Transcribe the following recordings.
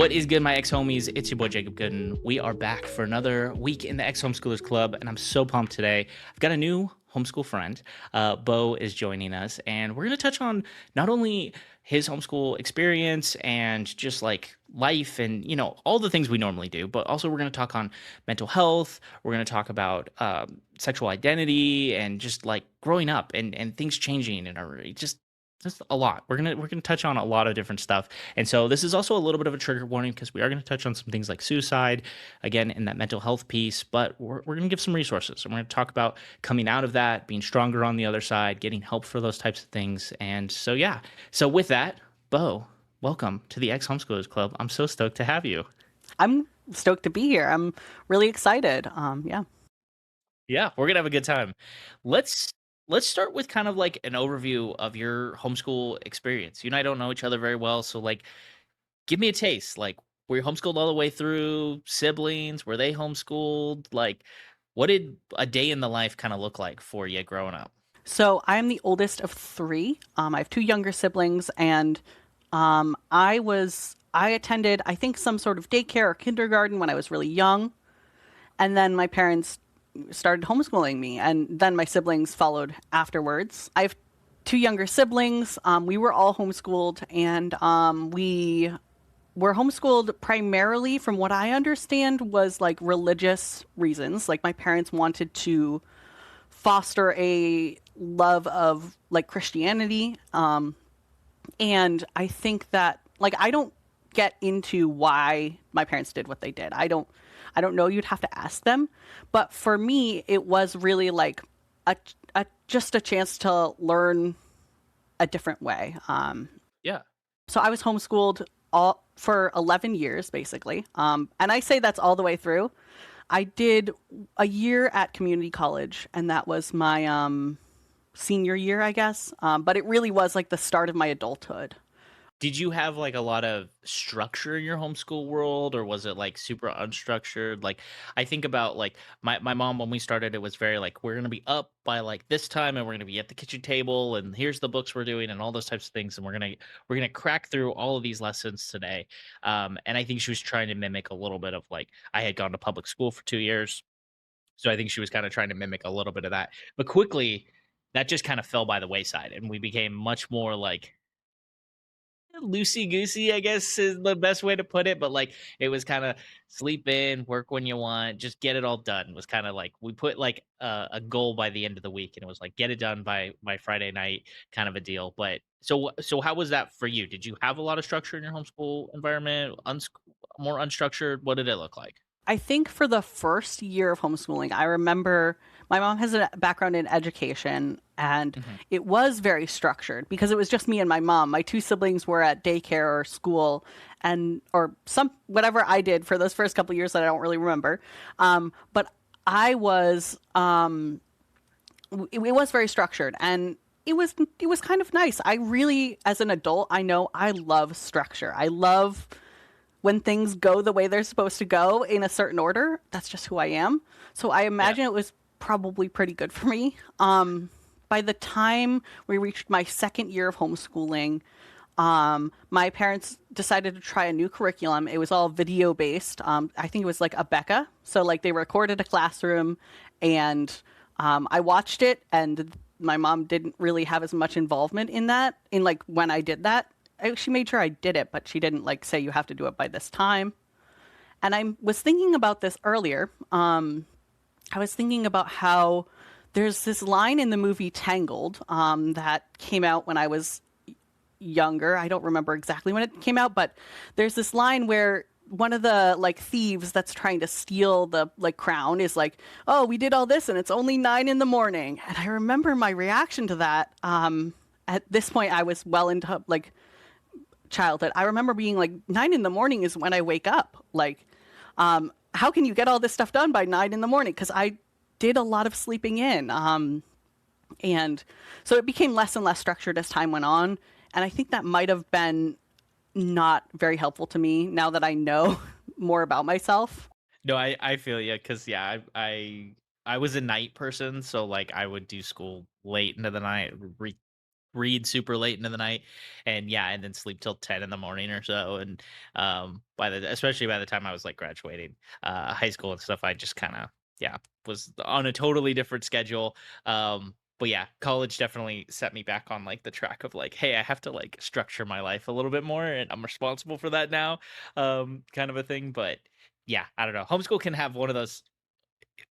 What is good, my ex-homies? It's your boy Jacob Gooden. We are back for another week in the Ex-Homeschoolers Club, and I'm so pumped today. I've got a new homeschool friend. Beau is joining us, and we're going to touch on not only his homeschool experience and just like life and, all the things we normally do, but also we're going to talk on mental health. We're going to talk about sexual identity and just like growing up and things changing in our just a lot. We're gonna touch on a lot of different stuff, and so this is also a little bit of a trigger warning because we are gonna touch on some things like suicide, again in that mental health piece. But we're gonna give some resources, and we're gonna talk about coming out of that, being stronger on the other side, getting help for those types of things. And so yeah, so with that, Beau, welcome to the Ex Homeschoolers Club. I'm so stoked to have you. I'm stoked to be here. I'm really excited. Yeah. Yeah, we're gonna have a good time. Let's let's start with kind of like an overview of your homeschool experience. You and I don't know each other very well, so like give me a taste. Like, were you homeschooled all the way through? Siblings, were they homeschooled? Like, what did a day in the life kind of look like for you growing up? So I'm the oldest of three. I have two younger siblings, and I attended, I think, some sort of daycare or kindergarten when I was really young, and then my parents started homeschooling me, and then my siblings followed afterwards. I have two younger siblings. We were all homeschooled, and we were homeschooled primarily, from what I understand, was like religious reasons. Like my parents wanted to foster a love of like Christianity. And I think that like I don't get into why my parents did what they did. I don't know. You'd have to ask them. But for me, it was really like a, just a chance to learn a different way. Yeah. So I was homeschooled all for 11 years basically. And I say that's all the way through. I did a year at community college, and that was my senior year, I guess. But it really was like the start of my adulthood. Did you have like a lot of structure in your homeschool world, or was it like super unstructured? Like, I think about like my mom when we started, it was very like, we're gonna be up by like this time and we're gonna be at the kitchen table and here's the books we're doing and all those types of things, and we're gonna crack through all of these lessons today. And I think she was trying to mimic a little bit of like, I had gone to public school for 2 years, so I think she was kind of trying to mimic a little bit of that. But quickly that just kind of fell by the wayside and we became much more like loosey goosey, I guess is the best way to put it. But like, it was kind of sleep in, work when you want, just get it all done. It was kind of like we put like a goal by the end of the week, and it was like get it done by Friday night, kind of a deal. But so how was that for you? Did you have a lot of structure in your homeschool environment? More unstructured? What did it look like? I think for the first year of homeschooling, I remember my mom has a background in education, and Hmm. it was very structured because it was just me and my mom. My two siblings were at daycare or school, and or some whatever I did for those first couple of years that I don't really remember. But I was it was very structured, and it was kind of nice. I really, as an adult, I know I love structure. I love when things go the way they're supposed to go in a certain order. That's just who I am. So I Yeah. imagine it was probably pretty good for me. By the time we reached my second year of homeschooling, my parents decided to try a new curriculum. It was all video based. I think it was like a Becca. So like they recorded a classroom, and I watched it, and my mom didn't really have as much involvement in that. In like when I did that, she made sure I did it, but she didn't like say you have to do it by this time. And I was thinking about this earlier. I was thinking about how there's this line in the movie Tangled that came out when I was younger. I don't remember exactly when it came out, but there's this line where one of the like thieves that's trying to steal the like crown is like, "Oh, we did all this and it's only 9 in the morning." And I remember my reaction to that. At this point, I was well into like childhood. I remember being like, 9 in the morning is when I wake up. Like, how can you get all this stuff done by 9 in the morning? Because I did a lot of sleeping in. And so it became less and less structured as time went on. And I think that might have been not very helpful to me now that I know more about myself. No, I feel you because yeah, I was a night person, so like I would do school late into the night, read super late into the night, and yeah, and then sleep till 10 in the morning or so. And by the especially by the time I was like graduating high school and stuff, I just kind of yeah was on a totally different schedule. But yeah, college definitely set me back on like the track of like, hey, I have to like structure my life a little bit more, and I'm responsible for that now, kind of a thing. But yeah, I don't know. Homeschool can have one of those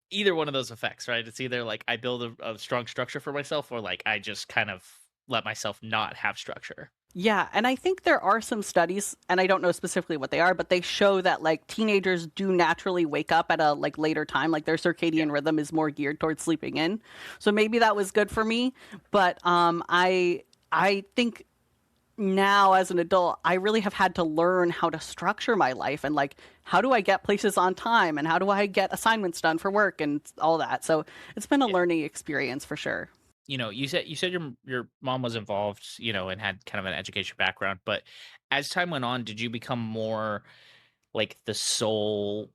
either one of those effects, right? It's either like I build a strong structure for myself, or like I just kind of let myself not have structure. Yeah, and I think there are some studies, and I don't know specifically what they are, but they show that like teenagers do naturally wake up at a like later time, like their Yeah. circadian rhythm is more geared towards sleeping in. So maybe that was good for me, but I think now as an adult, I really have had to learn how to structure my life and like how do I get places on time and how do I get assignments done for work and all that. So it's been a Yeah. learning experience for sure. You said your mom was involved, and had kind of an education background, but as time went on, did you become more like the sole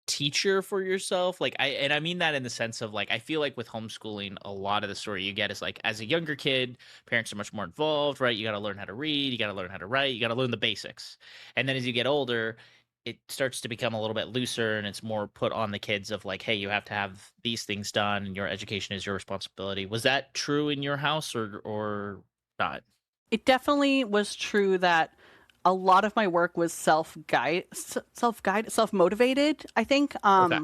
teacher for yourself? Like I mean that in the sense of like I feel like with homeschooling, a lot of the story you get is like as a younger kid, parents are much more involved, right? You got to learn how to read, you got to learn how to write, you got to learn the basics. And then as you get older, it starts to become a little bit looser and it's more put on the kids of like, hey, you have to have these things done and your education is your responsibility. Was that true in your house or not? It definitely was true that a lot of my work was self motivated. I think Okay.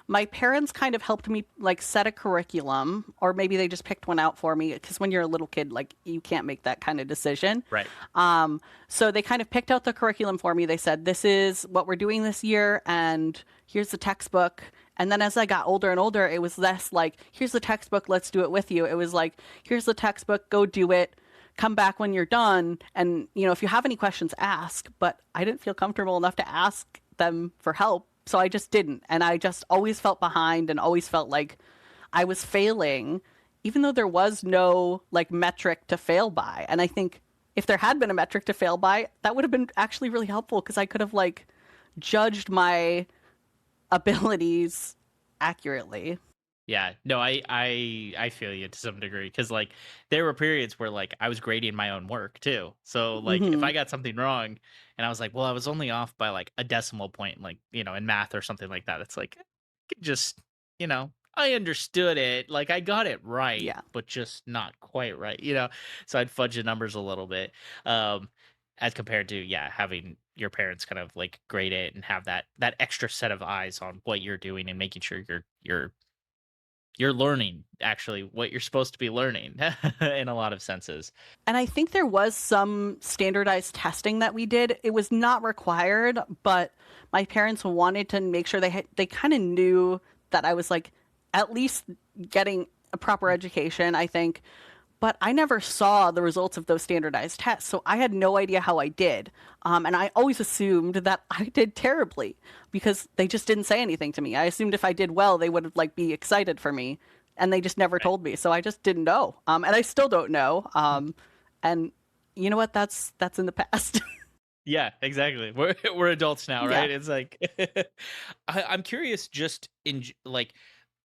my parents kind of helped me like set a curriculum, or maybe they just picked one out for me because when you're a little kid, like you can't make that kind of decision. Right. So they kind of picked out the curriculum for me. They said, "This is what we're doing this year, and here's the textbook." And then as I got older and older, it was less like, "Here's the textbook, let's do it with you." It was like, "Here's the textbook, go do it." Come back when you're done, and if you have any questions, ask. But I didn't feel comfortable enough to ask them for help, so I just didn't, and I just always felt behind and always felt like I was failing, even though there was no like metric to fail by. And I think if there had been a metric to fail by, that would have been actually really helpful because I could have like judged my abilities accurately. Yeah, no, I feel you to some degree because like there were periods where like I was grading my own work too. So like if Hmm. I got something wrong and I was like, well, I was only off by like a decimal point, like in math or something like that. It's like I could just I understood it, like I got it right, Yeah. but just not quite right. So I'd fudge the numbers a little bit, um, as compared to yeah having your parents kind of like grade it and have that extra set of eyes on what you're doing and making sure you're learning actually what you're supposed to be learning in a lot of senses. And I think there was some standardized testing that we did. It was not required, but my parents wanted to make sure they kind of knew that I was like at least getting a proper education, I think. But I never saw the results of those standardized tests, so I had no idea how I did. And I always assumed that I did terribly because they just didn't say anything to me. I assumed if I did well, they would like be excited for me, and they just never Right. told me. So I just didn't know, and I still don't know. And you know what? That's in the past. Yeah, exactly. We're adults now, Yeah. right? It's like I'm curious just like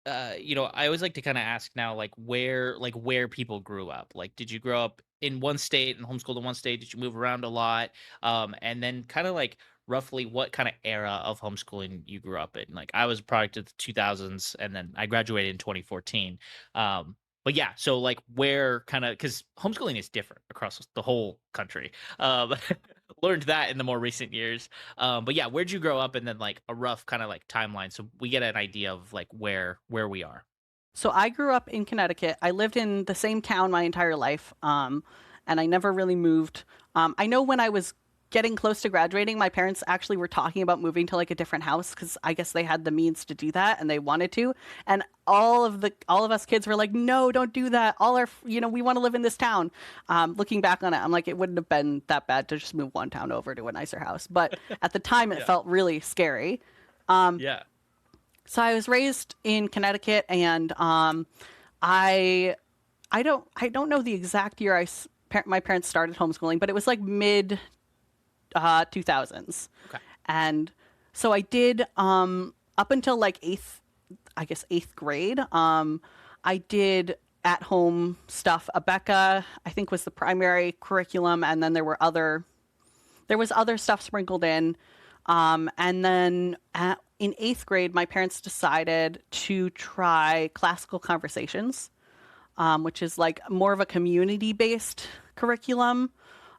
I always like to kind of ask now like where people grew up. Like did you grow up in one state and homeschooled in one state? Did you move around a lot? And then kind of like roughly what kind of era of homeschooling you grew up in. Like I was a product of the 2000s and then I graduated in 2014. But yeah, so like where kind of cuz homeschooling is different across the whole country. Um learned that in the more recent years. But yeah, where'd you grow up, and then like a rough kind of like timeline, so we get an idea of like where we are. So I grew up in Connecticut. I lived in the same town my entire life, and I never really moved. I know when I was getting close to graduating, my parents actually were talking about moving to like a different house because I guess they had the means to do that and they wanted to. And all of us kids were like, "No, don't do that. We want to live in this town." Looking back on it, I'm like, it wouldn't have been that bad to just move one town over to a nicer house. But at the time, it Yeah. felt really scary. Yeah. So I was raised in Connecticut, and I I don't know the exact year my parents started homeschooling, but it was like mid 2000s, Okay. and so I did up until like eighth, I guess eighth grade. I did. at home stuff. Abeka, I think, was the primary curriculum, and then there was other stuff sprinkled in. And then in eighth grade, my parents decided to try classical conversations, which is like more of a community based curriculum.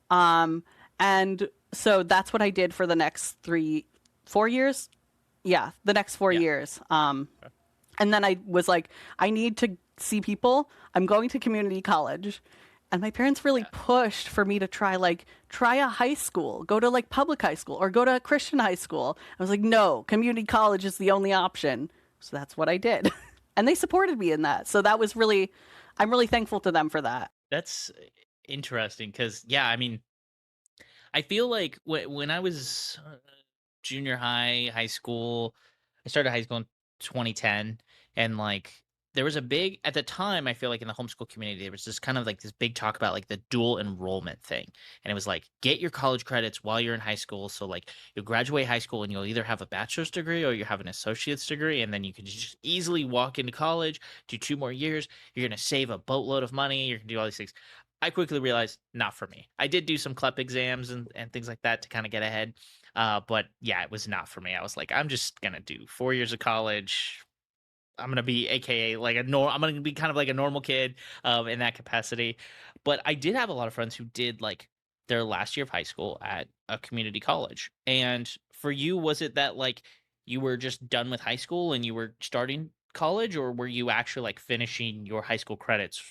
Um, and so that's what I did for the next 4 years. Yeah, the next four Yeah. years. And then I was like, I need to see people. I'm going to community college. And my parents really Yeah. pushed for me to try a high school, go to like public high school or go to a Christian high school. I was like, no, community college is the only option. So that's what I did. And they supported me in that. So that was really, I'm really thankful to them for that. That's interesting because, yeah, I mean, I feel like when I was junior high, high school, I started high school in 2010, and like there was a big at the time. I feel like in the homeschool community, there was just kind of like this big talk about like the dual enrollment thing, and it was like get your college credits while you're in high school. So like you'll graduate high school and you'll either have a bachelor's degree or you have an associate's degree, and then you can just easily walk into college, do 2 more years. You're gonna save a boatload of money. You're gonna do all these things. I quickly realized not for me. I did do some CLEP exams and things like that to kind of get ahead. But yeah, it was not for me. I was like, I'm just gonna do 4 years of college. I'm gonna be AKA like I'm gonna be kind of like a normal kid in that capacity. But I did have a lot of friends who did like their last year of high school at a community college. And for you, was it that like you were just done with high school and you were starting college, or were you actually like finishing your high school credits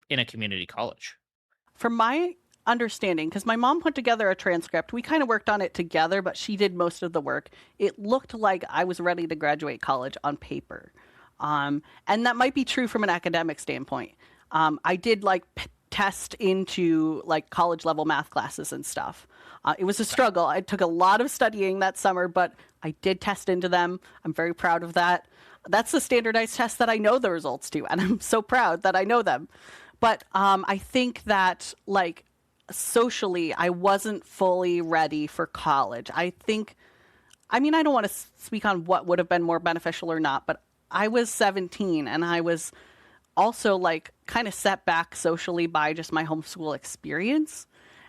in a community college? From my understanding, because my mom put together a transcript, we kind of worked on it together, but she did most of the work. It looked like I was ready to graduate college on paper. And that might be true from an academic standpoint. I did like test into like college level math classes and stuff. It was a Okay. struggle. I took a lot of studying that summer, but I did test into them. I'm very proud of that. That's the standardized test that I know the results to, and I'm so proud that I know them. But I think that like socially, I wasn't fully ready for college. I mean, I don't want to speak on what would have been more beneficial or not, but I was 17 and I was also like kind of set back socially by just my homeschool experience.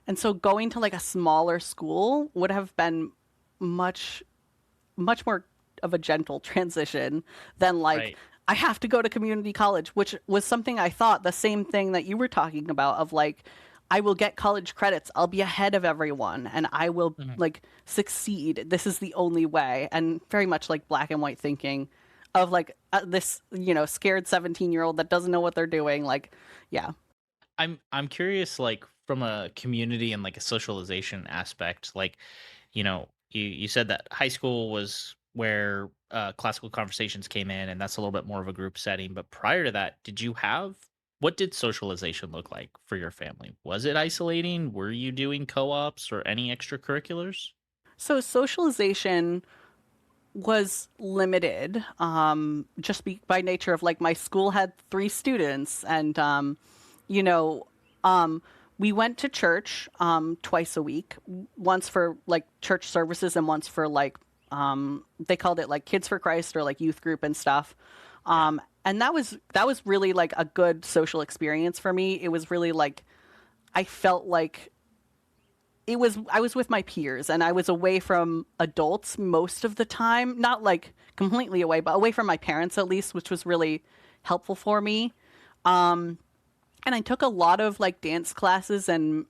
And so going to like a smaller school would have been much, much more of a gentle transition than like, Right. I have to go to community college, which was something I thought the same thing that you were talking about of like, I will get college credits. I'll be ahead of everyone and I will Mhm. like succeed. This is the only way. And very much like black and white thinking of like this, scared 17-year-old that doesn't know what they're doing. Like, yeah. I'm curious, like from a community and like a socialization aspect. Like, you said that high school was where classical conversations came in, and that's a little bit more of a group setting. But prior to that, what did socialization look like for your family? Was it isolating? Were you doing co-ops or any extracurriculars? So socialization was limited by nature of like my school had three students and you know um, we went to church twice a week, once for like church services and once for like they called it like kids for Christ or like youth group and stuff. Yeah. And that was really like a good social experience for me. It was really like I felt like I was with my peers and I was away from adults most of the time, not like completely away, but away from my parents at least, which was really helpful for me. And I took a lot of like dance classes and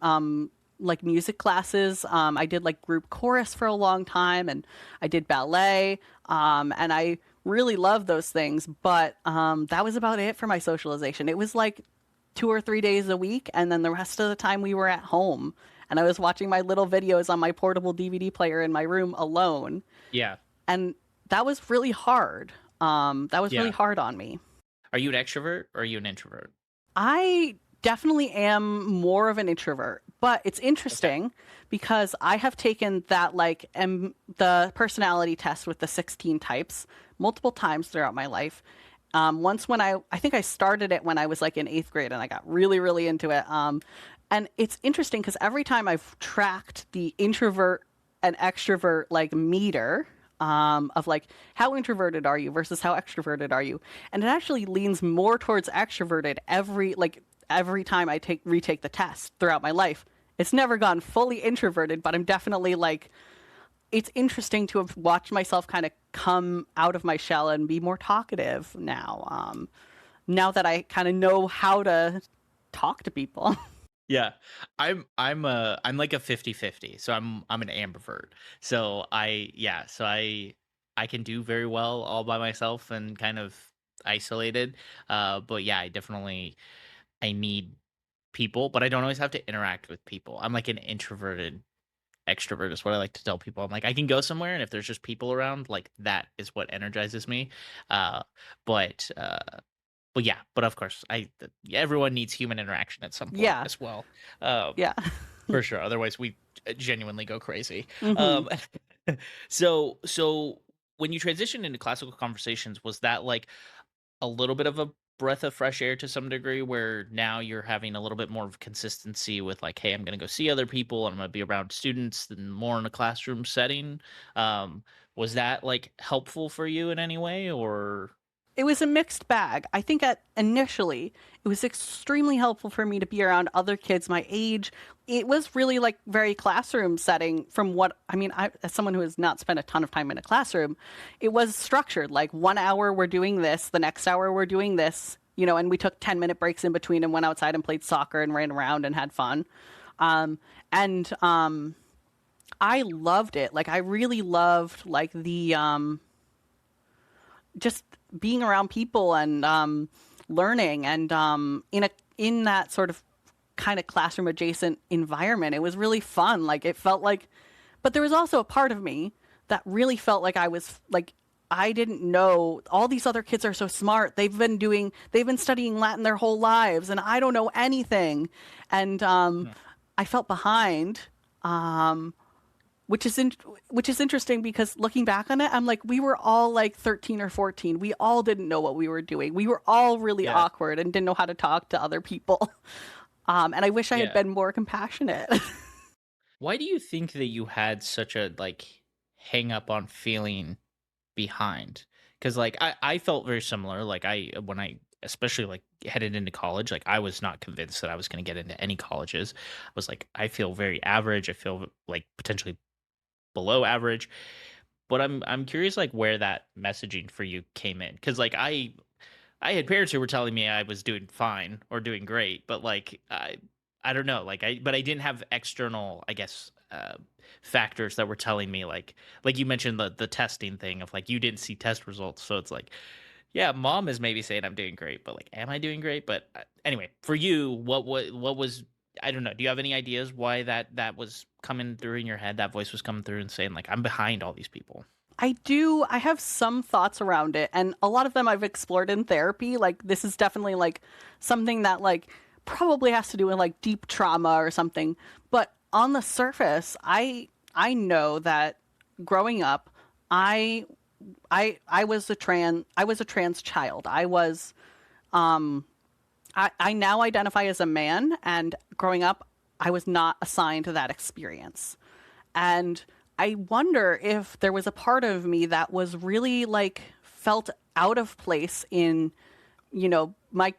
like music classes. I did like group chorus for a long time and I did ballet. And I really loved those things, but that was about it for my socialization. It was like 2 or 3 days a week, and then the rest of the time we were at home. And I was watching my little videos on my portable DVD player in my room alone. Yeah. And that was really hard. That was really Yeah. hard on me. Are you an extrovert or are you an introvert? I definitely am more of an introvert, but it's Okay. interesting because I have taken that the personality test with the 16 types multiple times throughout my life. Once when I think I started it when I was like in eighth grade and I got really, really into it. And it's interesting because every time I've tracked the introvert and extrovert like meter, of like how introverted are you versus how extroverted are you, and it actually leans more towards extroverted every time I take retake the test throughout my life. It's never gone fully introverted, but I'm definitely like, it's interesting to have watched myself kind of come out of my shell and be more talkative now. Now that I kind of know how to talk to people. Yeah. I'm like a 50-50. So I'm an ambivert. So I can do very well all by myself and kind of isolated. But yeah, I need people, but I don't always have to interact with people. I'm like an introverted extrovert is what I like to tell people. I'm like, I can go somewhere and if there's just people around, like that is what energizes me. Uh but uh but yeah, but of course, yeah, everyone needs human interaction at some point Yeah, as well. Um yeah. for sure. Otherwise we genuinely go crazy. Hmm. Um so when you transitioned into classical conversations, was that like a little bit of a breath of fresh air to some degree where now you're having a little bit more of consistency with like, hey, I'm going to go see other people and I'm going to be around students and more in a classroom setting? Was that like helpful for you in any way or? It was a mixed bag. I think at initially it was extremely helpful for me to be around other kids my age. It was really like very classroom setting from what I mean, as someone who has not spent a ton of time in a classroom, it was structured. Like 1 hour we're doing this, the next hour we're doing this, and we took 10-minute breaks in between and went outside and played soccer and ran around and had fun. And I loved it. Like I really loved like the just being around people and learning and in that sort of kind of classroom adjacent environment. It was really fun. Like it felt like, but there was also a part of me that really felt like I was like, I didn't know all these other kids are so smart. They've been studying Latin their whole lives, and I don't know anything. And Hmm. I felt behind. Um, which is which is interesting because looking back on it, I'm like, we were all like 13 or 14. We all didn't know what we were doing. We were all really Yeah. awkward and didn't know how to talk to other people. And I wish I had Yeah. been more compassionate. Why do you think that you had such a like hang up on feeling behind? Because like I felt very similar. Like when I especially like headed into college, like I was not convinced that I was going to get into any colleges. I was like, I feel very average. I feel like potentially below average. But I'm curious like where that messaging for you came in. Because like I had parents who were telling me I was doing fine or doing great, but like I don't know, like I didn't have external, I guess, factors that were telling me like you mentioned the testing thing of like you didn't see test results, so it's like yeah, mom is maybe saying I'm doing great, but like am I doing great? But anyway, for you, what was I don't know. Do you have any ideas why that was coming through in your head? That voice was coming through and saying like I'm behind all these people. I do. I have some thoughts around it, and a lot of them I've explored in therapy. Like this is definitely like something that like probably has to do with like deep trauma or something. But on the surface, I know that growing up, I I was a trans child. I now identify as a man, and growing up, I was not assigned to that experience. And I wonder if there was a part of me that was really like felt out of place in, my,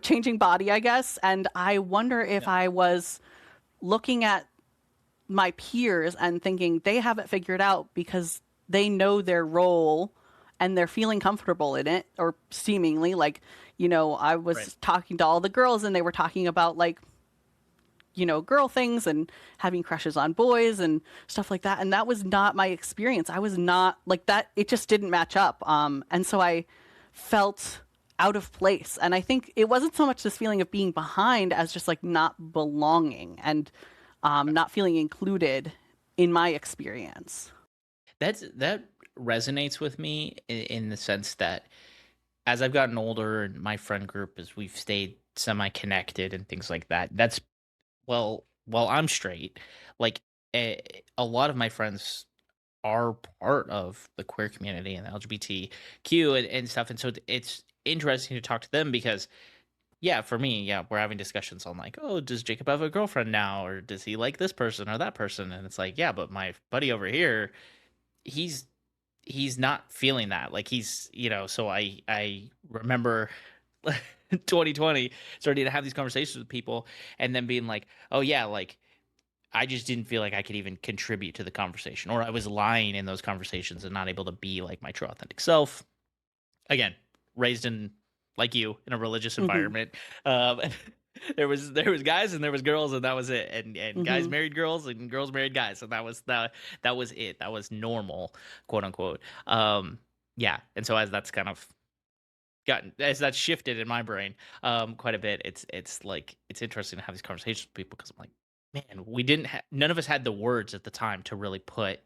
changing body, I guess. And I wonder if Yeah. I was looking at my peers and thinking they have it figured out because they know their role and they're feeling comfortable in it, or seemingly like, I Right. was talking to all the girls and they were talking about like, girl things and having crushes on boys and stuff like that. And that was not my experience. I was not like that. It just didn't match up. And so I felt out of place. And I think it wasn't so much this feeling of being behind as just like not belonging and not feeling included in my experience. That resonates with me in the sense that as I've gotten older and my friend group as we've stayed semi connected and things like that. That's while I'm straight, like a lot of my friends are part of the queer community and the LGBTQ and stuff, and so it's interesting to talk to them because yeah, for me, yeah, we're having discussions on like, oh, does Jacob have a girlfriend now, or does he like this person or that person? And it's like, yeah, but my buddy over here he's he's not feeling that. Like so I remember 2020 starting to have these conversations with people and then being like, "Oh yeah, like I just didn't feel like I could even contribute to the conversation or I was lying in those conversations and not able to be like my true authentic self." Again, raised in like you in a religious Mhm. environment. And there was guys and there was girls and that was it. And guys Mhm. married girls and girls married guys and that was it. That was normal, quote unquote. Yeah. And so as that's kind of gotten as that's shifted in my brain quite a bit, it's like it's interesting to have these conversations with people because I'm like, man, none of us had the words at the time to really put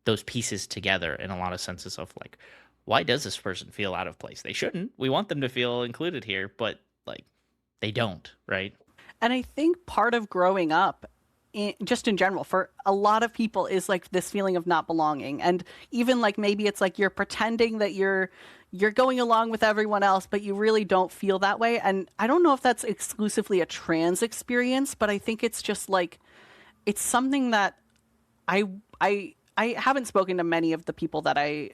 those pieces together in a lot of senses of like, why does this person feel out of place? They shouldn't. We want them to feel included here, but like they don't, right? And I think part of growing up, just in general, for a lot of people, is like this feeling of not belonging, and even like maybe it's like you're pretending that you're going along with everyone else, but you really don't feel that way. And I don't know if that's exclusively a trans experience, but I think it's just like it's something that I I haven't spoken to many of the people that I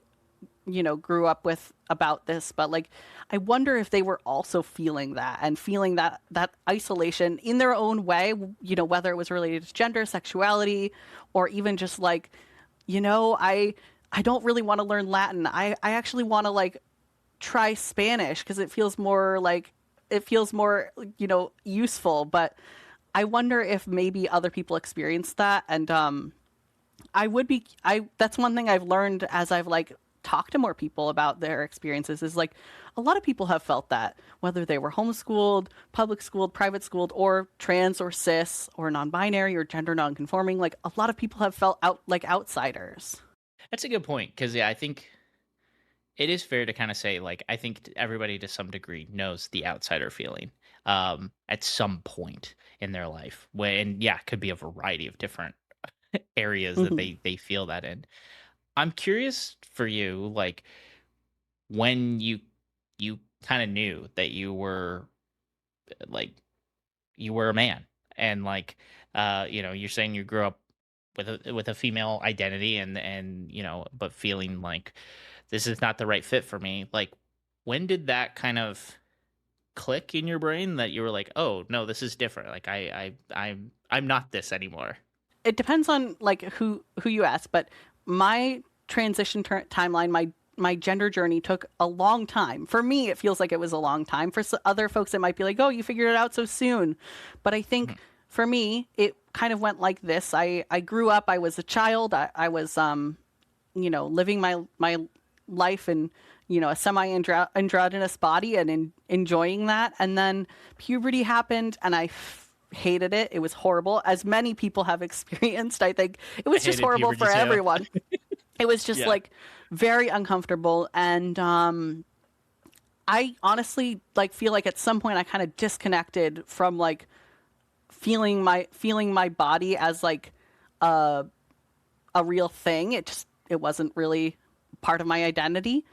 grew up with about this, but like I wonder if they were also feeling that and feeling that isolation in their own way, whether it was related to gender, sexuality, or even just like, I don't really want to learn Latin. I actually want to like try Spanish because it feels more, useful, but I wonder if maybe other people experience that. And I that's one thing I've learned as I've like talked to more people about their experiences is like a lot of people have felt that whether they were homeschooled, public schooled, private schooled, or trans or cis or non-binary or gender non-conforming, like a lot of people have felt out like outsiders. That's a good point because yeah, I think it is fair to kind of say like I think everybody to some degree knows the outsider feeling at some point in their life. When yeah, it could be a variety of different areas that Hmm. they feel that in. I'm curious for you, like when you kind of knew that like you were a man and like you're saying you grew up with a female identity and but feeling like this is not the right fit for me. Like when did that kind of click in your brain that you were like, "Oh, no, this is different. Like I'm not this anymore." It depends on like who you ask, but my transition timeline, my gender journey took a long time. For me, it feels like it was a long time. For other folks, it might be like, "Oh, you figured it out so soon." But I think Mhm. for me, it kind of went like this. I grew up. I was a child. I was living my life in a semi androgynous body and enjoying that. And then puberty happened, and I hated it. It was horrible, as many people have experienced. I think it I was just hated horrible for puberty too. everyone. It was just Yeah. like very uncomfortable, and I honestly like feel like at some point I kind of disconnected from like feeling my body as like a a real thing. It wasn't really part of my identity.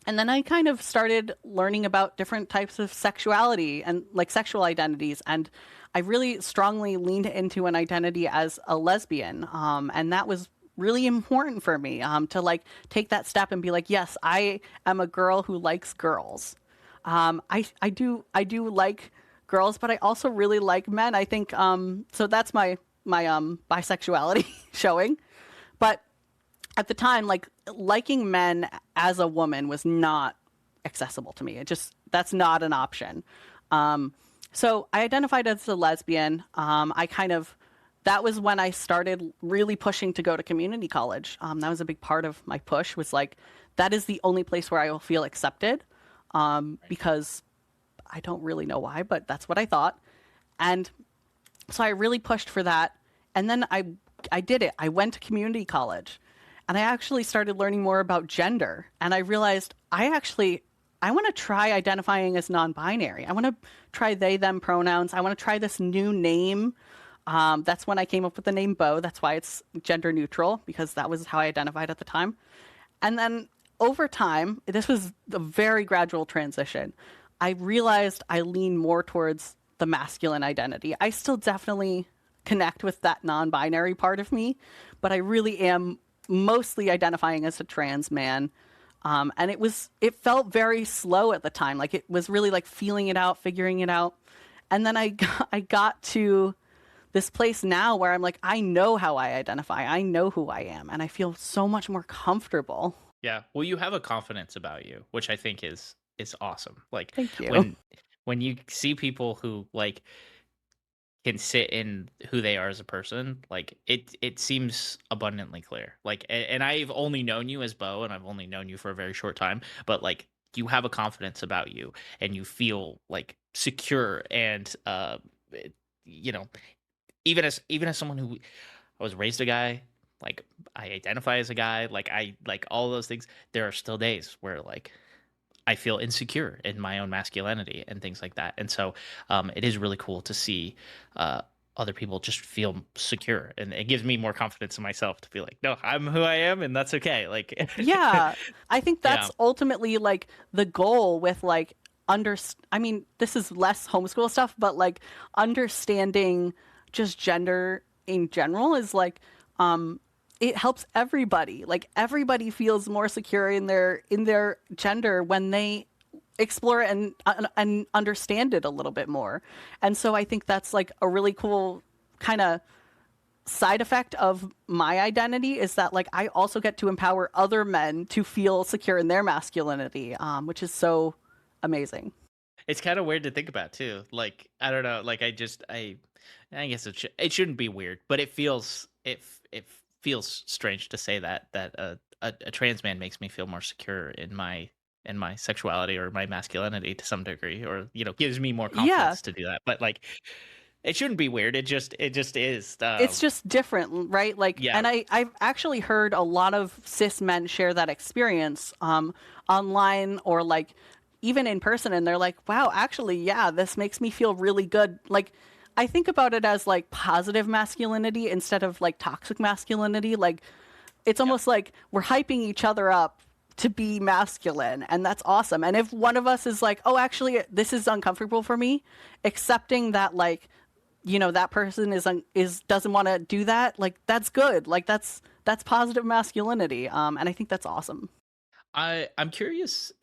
And then I kind of started learning about different types of sexuality and like sexual identities. And I really strongly leaned into an identity as a lesbian. And that was really important for me to like take that step and be like, yes, I am a girl who likes girls. I do like girls, but I also really like men. I think so. That's my bisexuality showing. But at the time, like liking men as a woman was not accessible to me. It just that's not an option. Um, so I identified as a lesbian. I kind of that was when I started really pushing to go to community college. That was a big part of my push. Was like that is the only place where I will feel accepted. Right. Because I don't really know why, but that's what I thought. And so I really pushed for that. And then I did it. I went to community college and I actually started learning more about gender. And I realized I want to try identifying as non-binary. I want to try they them pronouns. I want to try this new name. That's when I came up with the name Beau. That's why it's gender neutral, because that was how I identified at the time. And then over time, this was a very gradual transition. I realized I lean more towards the masculine identity. I still definitely connect with that non binary part of me, but I really am mostly identifying as a trans man. And it felt very slow at the time. Like it was really like feeling it out, figuring it out. And then I got to this place now where I'm like, I know how I identify. I know who I am. And I feel so much more comfortable. Yeah. Well, you have a confidence about you, which I think is awesome. Like Thank you. when you see people who like can sit in who they are as a person, like it seems abundantly clear. Like and I've only known you as Beau and I've only known you for a very short time, but like you have a confidence about you and you feel like secure and it- you know, even as someone who I was raised a guy, like I identify as a guy, like I like all those things, there are still days where like I feel insecure in my own masculinity and things like that. And so it is really cool to see uh, other people just feel secure. And it gives me more confidence in myself to be like, no, I'm who I am and that's okay. Like, Yeah. I think yeah, that's ultimately like the goal with like I mean, this is less homeschool stuff, but like understanding just gender in general is like it helps everybody. Like everybody feels more secure in their gender when they explore it and understand it a little bit more. And so I think that's like a really cool kind of side effect of my identity is that like I also get to empower other men to feel secure in their masculinity, which is so amazing. it's kind of weird to think about too. Like, I don't know. Like, I guess it shouldn't be weird, but it feels strange to say that a trans man makes me feel more secure in my sexuality or my masculinity to some degree, or gives me more Yeah, confidence to do that. But like, it shouldn't be weird. It just is. it's just different, right? Like, Yeah, and I've actually heard a lot of cis men share that experience online or like even in person, and they're like, "Wow, actually, yeah, this makes me feel really good." Like, I think about it as like positive masculinity instead of like toxic masculinity. Like, it's yeah, almost like we're hyping each other up to be masculine, and that's awesome. And if one of us is like, "Oh, actually, this is uncomfortable for me," accepting that like that person is doesn't want to do that, like that's good, like that's positive masculinity, and I think that's awesome. I'm curious,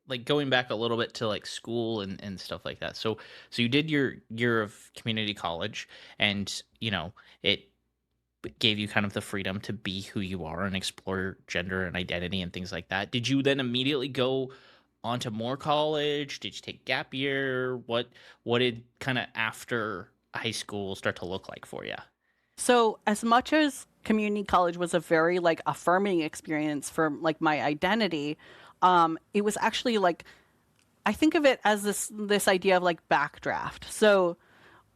like going back a little bit to like school and stuff like that. So you did your year of community college, and it gave you kind of the freedom to be who you are and explore gender and identity and things like that. Did you then immediately go on to more college? Did you take gap year? What did kind of after high school start to look like for you? So as much as community college was a very like affirming experience for like my identity, it was actually like I think of it as this idea of like backdraft. So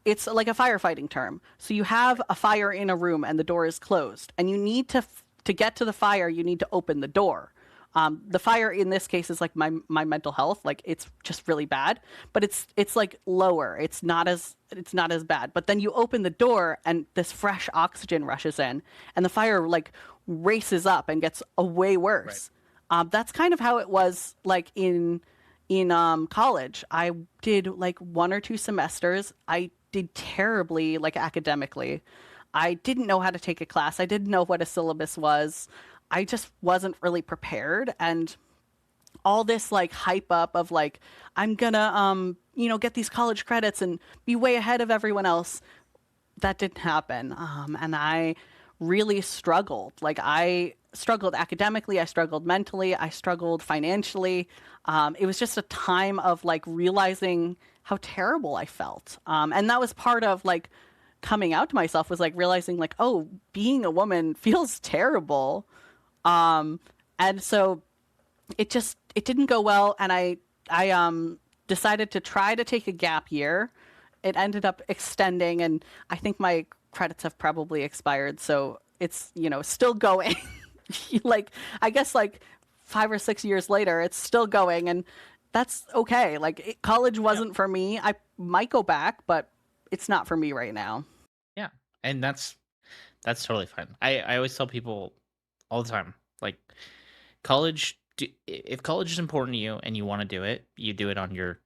it's like a firefighting term. So you have a fire in a room and the door is closed, and you need to get to the fire. You need to open the door. The fire in this case is like my mental health. Like it's just really bad, but it's like lower. It's not as bad. But then you open the door and this fresh oxygen rushes in, and the fire like races up and gets a way Right. worse. That's kind of how it was like in college. I did like 1 or 2 semesters. I did terribly like academically. I didn't know how to take a class. I didn't know what a syllabus was. I just wasn't really prepared, and all this like hype up of like I'm gonna get these college credits and be way ahead of everyone else, that didn't happen. And I really struggled. Like I struggled academically, I struggled mentally, I struggled financially. It was just a time of like realizing how terrible I felt. And that was part of like coming out to myself, was like realizing like, oh, being a woman feels terrible. And so it didn't go well, and I decided to try to take a gap year. It ended up extending, and I think my credits have probably expired, so it's still going. Like I guess like 5 or 6 years later, it's still going, and that's okay. Like college Yeah. wasn't for me. I might go back, but it's not for me right now. Yeah. And that's totally fine. I always tell people all the time, like if college is important to you and you want to do it, you do it on your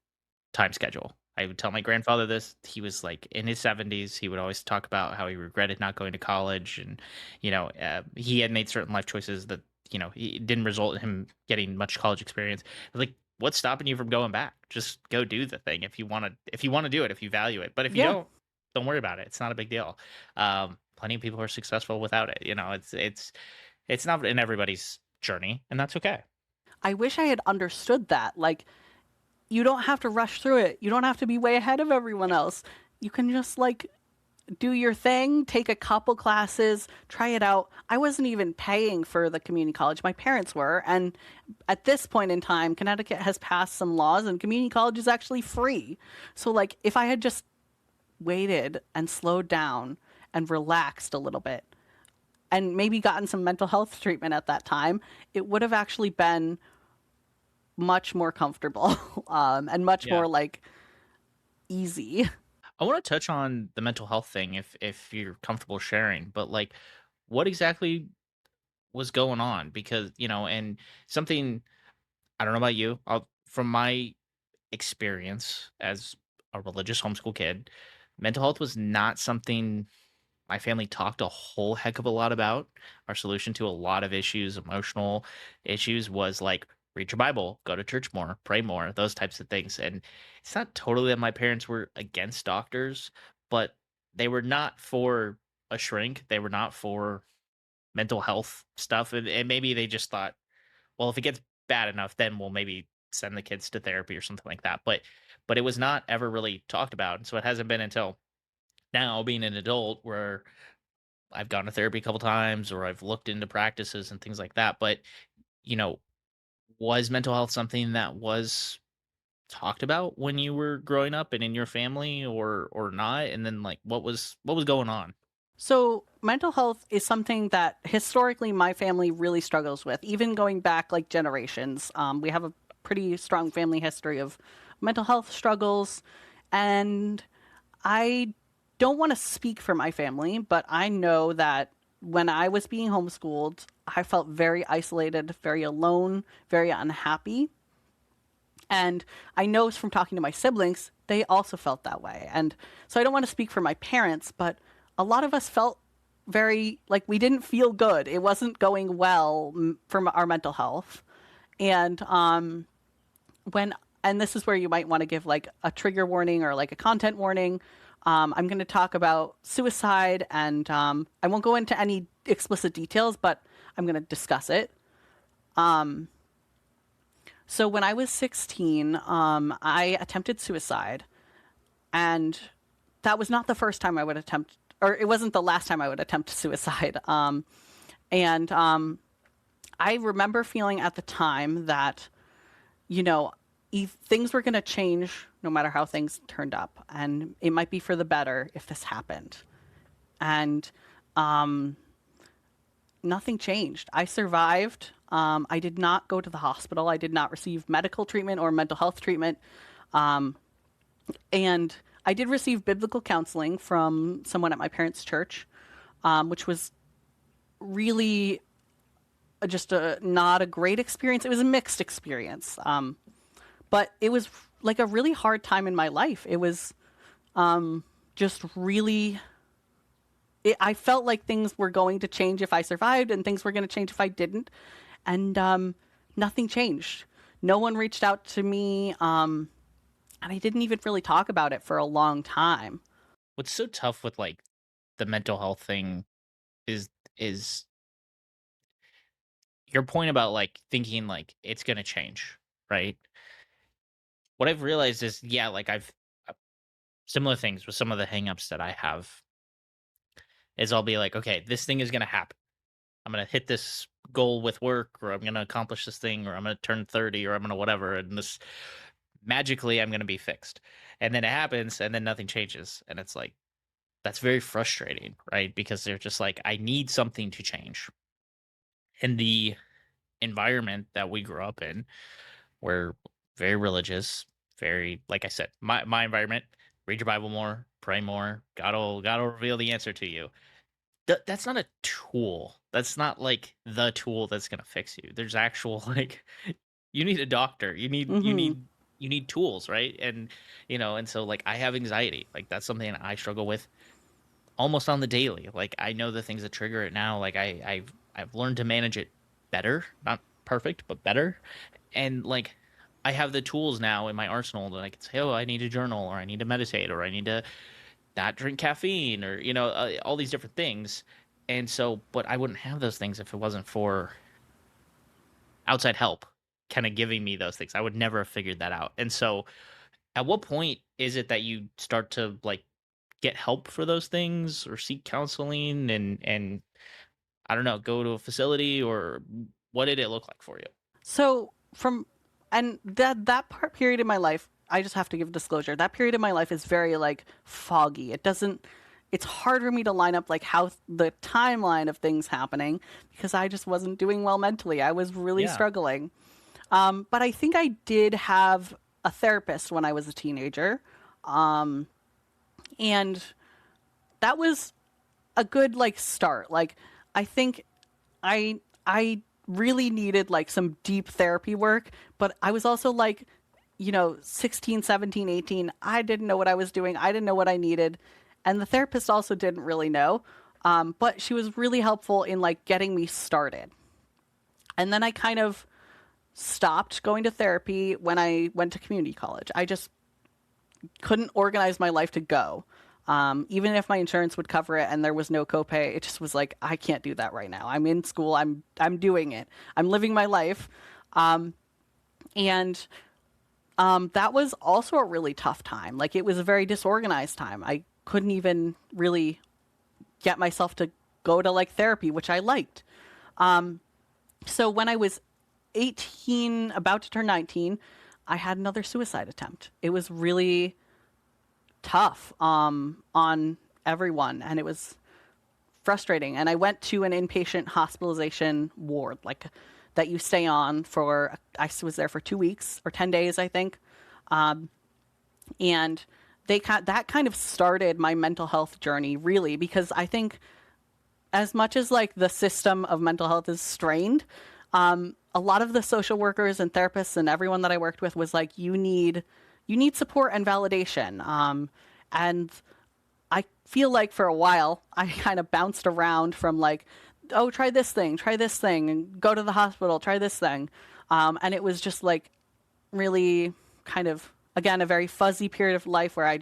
time schedule. I would tell my grandfather this. He was like in his 70s. He would always talk about how he regretted not going to college, and he had made certain life choices that he didn't result in him getting much college experience. Like, what's stopping you from going back? Just go do the thing if you want to. If you want to do it, if you value it. But if you Yeah. don't worry about it. It's not a big deal. Plenty of people are successful without it. It's not in everybody's journey, and that's okay. I wish I had understood that. Like, you don't have to rush through it. You don't have to be way ahead of everyone else. You can just like do your thing, take a couple classes, try it out. I wasn't even paying for the community college. My parents were. And at this point in time, Connecticut has passed some laws and community college is actually free. So, like, if I had just waited and slowed down and relaxed a little bit and maybe gotten some mental health treatment at that time, it would have actually been much more comfortable and much Yeah. more like easy. I want to touch on the mental health thing if you're comfortable sharing, but like what exactly was going on? Because, and something I don't know about you, from my experience as a religious homeschool kid, mental health was not something my family talked a whole heck of a lot about. Our solution to a lot of issues, emotional issues, was like read your Bible, go to church more, pray more, those types of things. And it's not totally that my parents were against doctors, but they were not for a shrink. They were not for mental health stuff. And maybe they just thought, well, if it gets bad enough, then we'll maybe send the kids to therapy or something like that. But it was not ever really talked about. And so it hasn't been until now, being an adult, where I've gone to therapy a couple times or I've looked into practices and things like that. But, you know, was mental health something that was talked about when you were growing up and in your family, or not? And then like what was going on? So, mental health is something that historically my family really struggles with, even going back like generations. We have a pretty strong family history of mental health struggles. And I don't want to speak for my family, but I know that when I was being homeschooled, I felt very isolated, very alone, very unhappy. And I know from talking to my siblings, they also felt that way. And so I don't want to speak for my parents, but a lot of us felt very like we didn't feel good. It wasn't going well for our mental health. And when and this is where you might want to give like a trigger warning or like a content warning. I'm going to talk about suicide, and I won't go into any explicit details, but I'm going to discuss it. So when I was 16, I attempted suicide, and that was not the first time I would attempt, or it wasn't the last time I would attempt suicide. And I remember feeling at the time that, you know, if things were going to change no matter how things turned up, and it might be for the better if this happened. And nothing changed. I survived. I did not go to the hospital. I did not receive medical treatment or mental health treatment. And I did receive biblical counseling from someone at my parents' church, which was really just not a great experience. It was a mixed experience. But it was like a really hard time in my life. It was just really I felt like things were going to change if I survived and things were going to change if I didn't. And nothing changed. No one reached out to me. And I didn't even really talk about it for a long time. What's so tough with like the mental health thing is your point about like thinking like it's gonna change, right? What I've realized is, yeah, like I've similar things with some of the hangups that I have is I'll be like, okay, this thing is gonna happen. I'm gonna hit this goal with work, or I'm gonna accomplish this thing, or I'm gonna turn 30, or I'm gonna whatever, and this magically I'm gonna be fixed. And then it happens, and then nothing changes. And it's like, that's very frustrating, right? Because they're just like, I need something to change. And the environment that we grew up in, we're very religious, very like I said, my environment, read your Bible more, pray more, God'll reveal the answer to you. That's not a tool. That's not like the tool that's gonna fix you. There's actual like you need a doctor. You need you Hmm. need you need tools, right? And and so like I have anxiety. Like that's something I struggle with almost on the daily. Like I know the things that trigger it now. Like I've learned to manage it better, not perfect, but better. And like I have the tools now in my arsenal that I can say, oh, I need to journal, or I need to meditate, or I need to not drink caffeine, or all these different things. And so, but I wouldn't have those things if it wasn't for outside help, kind of giving me those things. I would never have figured that out. And so, at what point is it that you start to like get help for those things or seek counseling and I don't know, go to a facility, or what did it look like for you? So from and that part period in my life, I just have to give disclosure. That period in my life is very like foggy. It doesn't it's hard for me to line up like how the timeline of things happening because I just wasn't doing well mentally. I was really Yeah. struggling. But I think I did have a therapist when I was a teenager. And that was a good like start. Like I think I really needed like some deep therapy work, but I was also like 16, 17, 18. I didn't know what I was doing. I didn't know what I needed. And the therapist also didn't really know. But she was really helpful in like getting me started. And then I kind of stopped going to therapy when I went to community college. I just couldn't organize my life to go. Even if my insurance would cover it and there was no copay, it just was like I can't do that right now. I'm in school. I'm doing it. I'm living my life, and that was also a really tough time. Like it was a very disorganized time. I couldn't even really get myself to go to like therapy, which I liked. So when I was 18, about to turn 19, I had another suicide attempt. It was really tough on everyone, and it was frustrating. And I went to an inpatient hospitalization ward, like that you stay on for. I was there for 2 weeks or 10 days, I think, and that kind of started my mental health journey, really, because I think as much as like the system of mental health is strained, a lot of the social workers and therapists and everyone that I worked with was like, you need support and validation. And I feel like for a while I kind of bounced around from like, oh, try this thing, and go to the hospital, try this thing. And it was just like really kind of again a very fuzzy period of life where I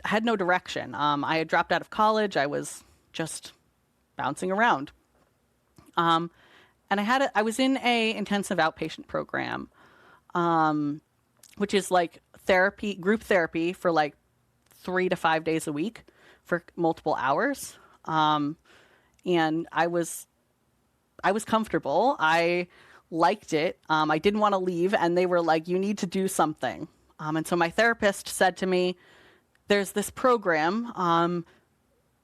had no direction. I had dropped out of college. I was just bouncing around. And I was in a intensive outpatient program, which is like group therapy for like 3 to 5 days a week for multiple hours. And I was comfortable. I liked it. I didn't want to leave, and they were like, "You need to do something." And so my therapist said to me, "There's this program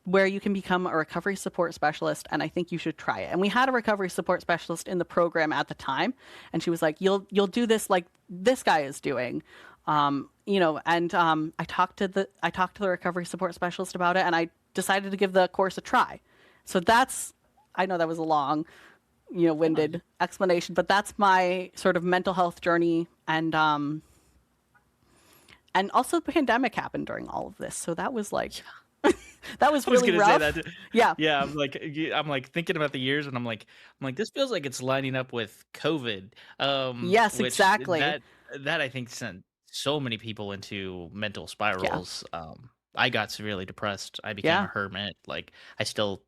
where you can become a recovery support specialist, and I think you should try it." And we had a recovery support specialist in the program at the time, and she was like, "You'll do this like this guy is doing." And I talked to the recovery support specialist about it, and I decided to give the course a try. So I know that was a long, winded explanation, but that's my sort of mental health journey. And also the pandemic happened during all of this. So that was like, that was I was really gonna say that. rough. Yeah. Yeah, I'm like thinking about the years, and I'm like, this feels like it's lining up with COVID, Yes, which exactly. that I think sent so many people into mental Yeah. spirals. I got severely depressed. I became a Yeah. hermit. Like I still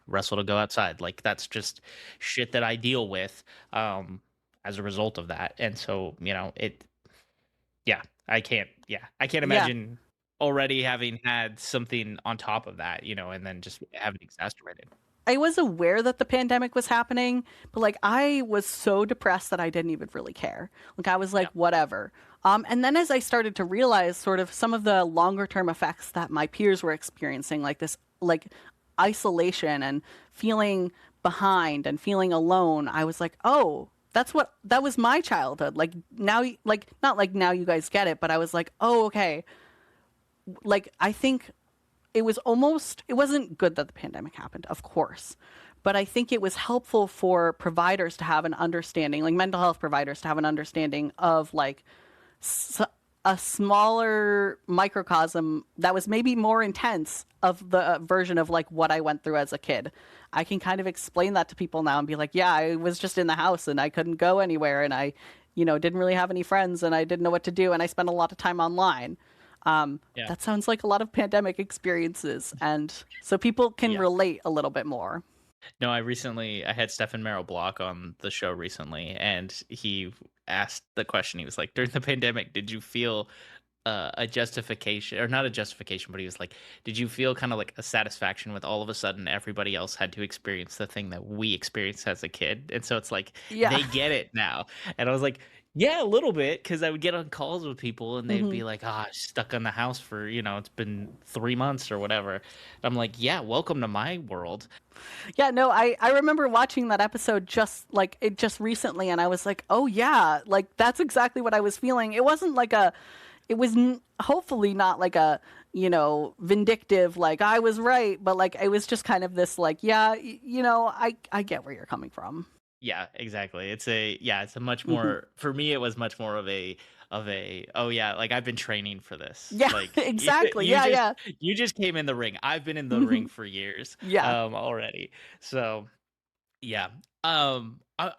wrestle to go outside. Like that's just shit that I deal with, as a result of that. And so yeah, I can't Yeah. imagine already having had something on top of that, and then just have it exacerbated. I was aware that the pandemic was happening, but like I was so depressed that I didn't even really care. Like I was like, Yeah. whatever. And then as I started to realize sort of some of the longer term effects that my peers were experiencing, like this, like isolation and feeling behind and feeling alone, I was like, oh, that was my childhood. Like now, like not like now you guys get it, but I was like, oh, okay. Like I think it wasn't good that the pandemic happened, of course, But I think it was helpful for providers to have an understanding, like mental health providers to have an understanding of like s- a smaller microcosm that was maybe more intense of the version of like what I went through as a kid. I can kind of explain that to people now and be like, yeah, I was just in the house and I couldn't go anywhere and I, didn't really have any friends and I didn't know what to do and I spent a lot of time online. Yeah. That sounds like a lot of pandemic experiences. And so people can Yeah. relate a little bit more. No, I had Stefan Merrill Block on the show recently, and he asked the question. He was like, during the pandemic, did you feel a justification, or not a justification, but he was like, did you feel kind of like a satisfaction with all of a sudden everybody else had to experience the thing that we experienced as a kid? And so it's like Yeah. they get it now. And I was like, yeah, a little bit, because I would get on calls with people and they'd Hmm. be like, stuck in the house for, it's been 3 months or whatever. And I'm like, yeah, welcome to my world. Yeah, no, I remember watching that episode just recently and I was like, "Oh yeah, like that's exactly what I was feeling." It wasn't like hopefully not like a, vindictive like I was right, but like it was just kind of this like, yeah, I get where you're coming from. Yeah, exactly. It's a much Hmm. more, for me, it was much more oh yeah, like I've been training for this. Yeah, Like exactly. Yeah, yeah. you just came in the ring. I've been in the Hmm. ring for years Yeah. already. So, yeah. I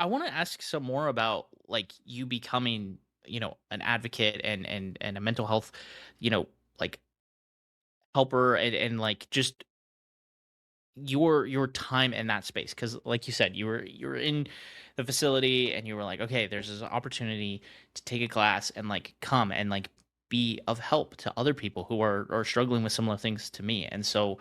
want to ask some more about like you becoming, an advocate and a mental health, you know, like helper and like just your time in that space, because like you said, you were in the facility and you were like, okay, there's this opportunity to take a class and like come and like be of help to other people who are struggling with similar things to me. And so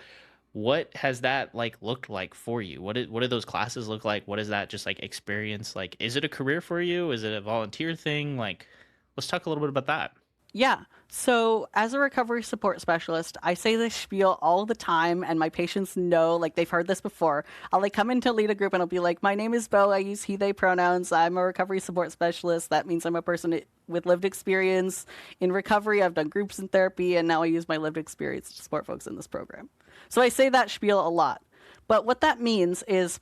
what has that like looked like for you? What did those classes look like? What is that just like experience like? Is it a career for you? Is it a volunteer thing? Like, let's talk a little bit about that. Yeah. So, as a recovery support specialist, I say this spiel all the time, and my patients know, like, they've heard this before. I'll, like, come in to lead a group and I'll be like, my name is Beau. I use he, they pronouns. I'm a recovery support specialist. That means I'm a person with lived experience in recovery. I've done groups in therapy, and now I use my lived experience to support folks in this program. So, I say that spiel a lot. But what that means is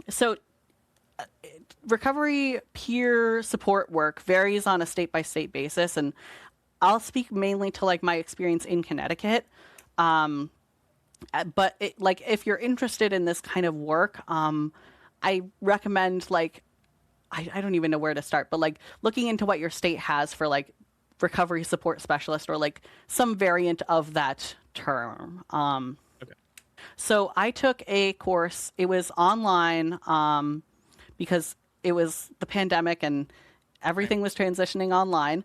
so recovery peer support work varies on a state by state basis. And I'll speak mainly to like my experience in Connecticut. But like if you're interested in this kind of work, I recommend like I don't even know where to start, but like looking into what your state has for like recovery support specialist or like some variant of that term. Okay. So I took a course. It was online because it was the pandemic and Right. everything was transitioning online.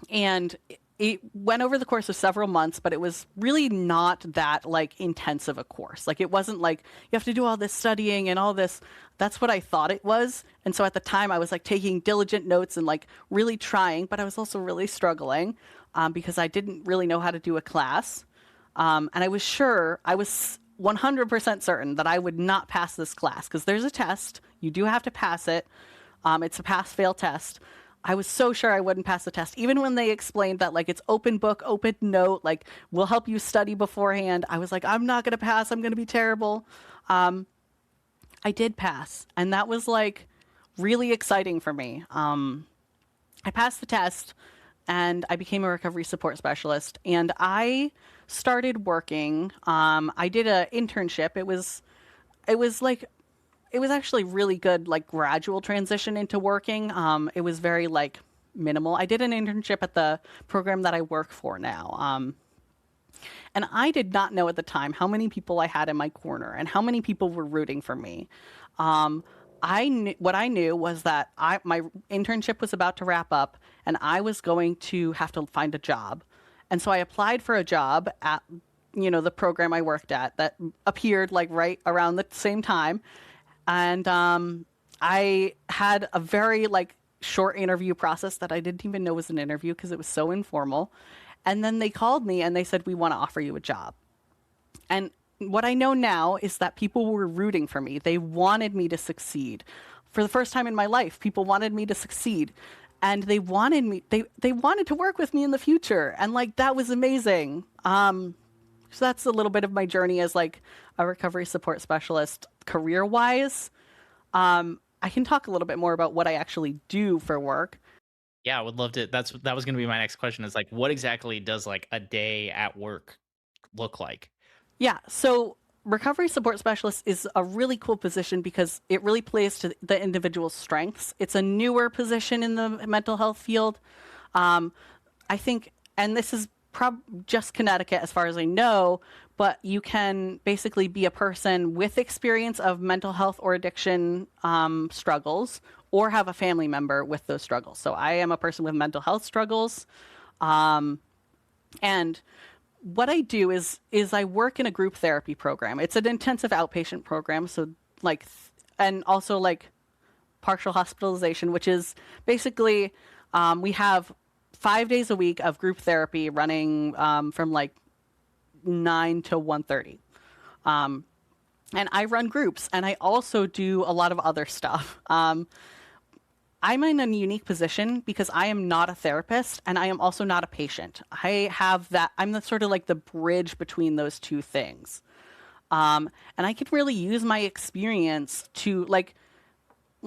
And it went over the course of several months, but it was really not that like intensive a course. Like it wasn't like you have to do all this studying and all this. That's what I thought it was. And so at the time I was like taking diligent notes and like really trying, but I was also really struggling because I didn't really know how to do a class. And I was 100% certain that I would not pass this class because there's a test. You do have to pass it. It's a pass fail test. I was so sure I wouldn't pass the test. Even when they explained that, like, it's open book, open note, like, we'll help you study beforehand, I was like, I'm not going to pass. I'm going to be terrible. I did pass. And that was, like, really exciting for me. I passed the test and I became a recovery support specialist. And I started working. I did an internship. It was like it was actually really good, like gradual transition into working. It was very like minimal. I did an internship at the program that I work for now. And I did not know at the time how many people I had in my corner and how many people were rooting for me. Um, what I knew was that my internship was about to wrap up and I was going to have to find a job. And so I applied for a job at the program I worked at that appeared like right around the same time. And I had a very like short interview process that I didn't even know was an interview because it was so informal. And then they called me and they said, we want to offer you a job. And what I know now is that people were rooting for me. They wanted me to succeed. For the first time in my life, people wanted me to succeed. And they wanted to work with me in the future. And like that was amazing. So that's a little bit of my journey as like a recovery support specialist career wise. I can talk a little bit more about what I actually do for work. Yeah, I would love to. That was going to be my next question. Is like, what exactly does like a day at work look like? Yeah, so recovery support specialist is a really cool position because it really plays to the individual's strengths. It's a newer position in the mental health field. Um, I think, and this is just Connecticut as far as I know, but you can basically be a person with experience of mental health or addiction struggles or have a family member with those struggles. So I am a person with mental health struggles. And what I do is I work in a group therapy program. It's an intensive outpatient program, so like and also like partial hospitalization, which is basically we have 5 days a week of group therapy running from like 9 to 1:30. And I run groups, and I also do a lot of other stuff. I'm in a unique position because I am not a therapist and I am also not a patient. I have that, I'm the sort of like the bridge between those two things. And I can really use my experience to like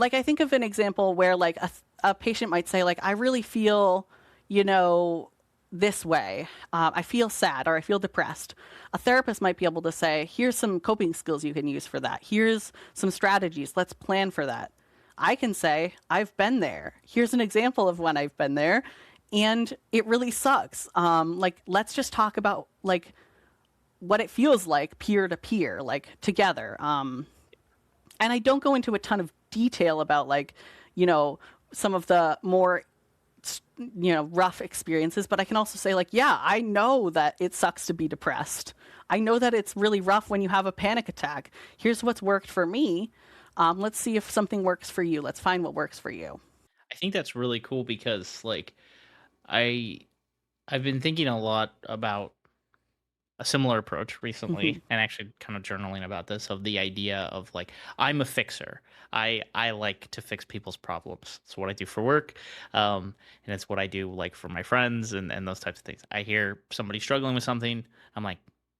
I think of an example where like a patient might say like, I really feel, you know, this way. I feel sad or I feel depressed. A therapist might be able to say, here's some coping skills you can use for that. Here's some strategies. Let's plan for that. I can say, I've been there. Here's an example of when I've been there. And it really sucks. Like, let's just talk about like what it feels like peer to peer, like together. And I don't go into a ton of detail about like, you know, some of the more rough experiences, but I can also say like, yeah, I know that it sucks to be depressed. I know that it's really rough when you have a panic attack. Here's what's worked for me. Let's see if something works for you. Let's find what works for you. I think that's really cool because like I I've been thinking a lot about a similar approach Hmm. recently and actually kind of journaling about this of the idea of like I'm a fixer. I like to fix people's problems. It's what I do for work. And it's what I do like for my friends and those types of things. I hear somebody struggling with something, I'm like,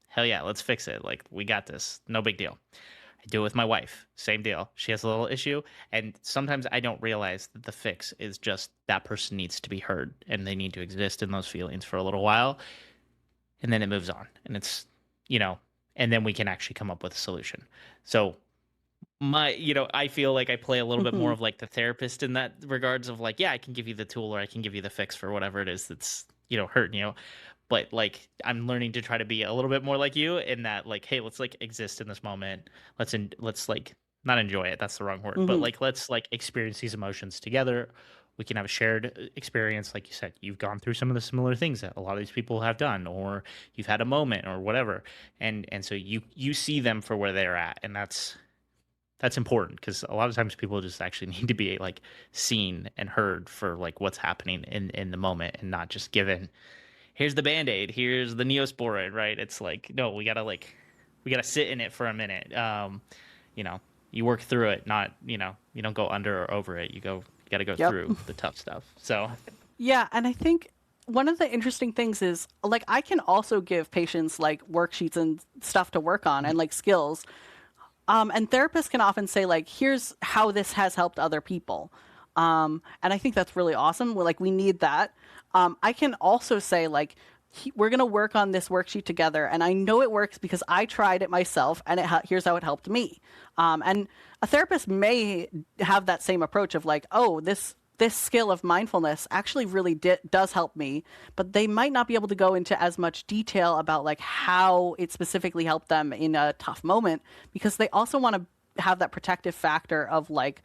hell yeah, let's fix it. Like we got this. No big deal. I do it with my wife. Same deal. She has a little issue and sometimes I don't realize that the fix is just that person needs to be heard and they need to exist in those feelings for a little while and then it moves on and it's you know and then we can actually come up with a solution. So my I feel like I play a little bit more Hmm. of like the therapist in that regards of like, yeah, I can give you the tool or I can give you the fix for whatever it is that's hurting you, but like I'm learning to try to be a little bit more like you in that like, hey, let's like exist in this moment. Let's like not enjoy it, that's the wrong word, but Hmm. like let's like experience these emotions together. We can have a shared experience. Like you said, you've gone through some of the similar things that a lot of these people have done, or you've had a moment or whatever, and so you see them for where they're at, and that's important because a lot of times people just actually need to be like seen and heard for like what's happening in the moment and not just given, here's the band-aid, here's the neosporin, right? It's like, no, we gotta sit in it for a minute. You know, you work through it, not, you don't go under or over it. You gotta go Yep. through the tough stuff. So Yeah, and I think one of the interesting things is like I can also give patients like worksheets and stuff to work on and like skills. And therapists can often say like, here's how this has helped other people. And I think that's really awesome. Like we need that. I can also say like, we're going to work on this worksheet together. And I know it works because I tried it myself and here's how it helped me. And a therapist may have that same approach of like, oh, this skill of mindfulness actually really does help me, but they might not be able to go into as much detail about like how it specifically helped them in a tough moment because they also want to have that protective factor of like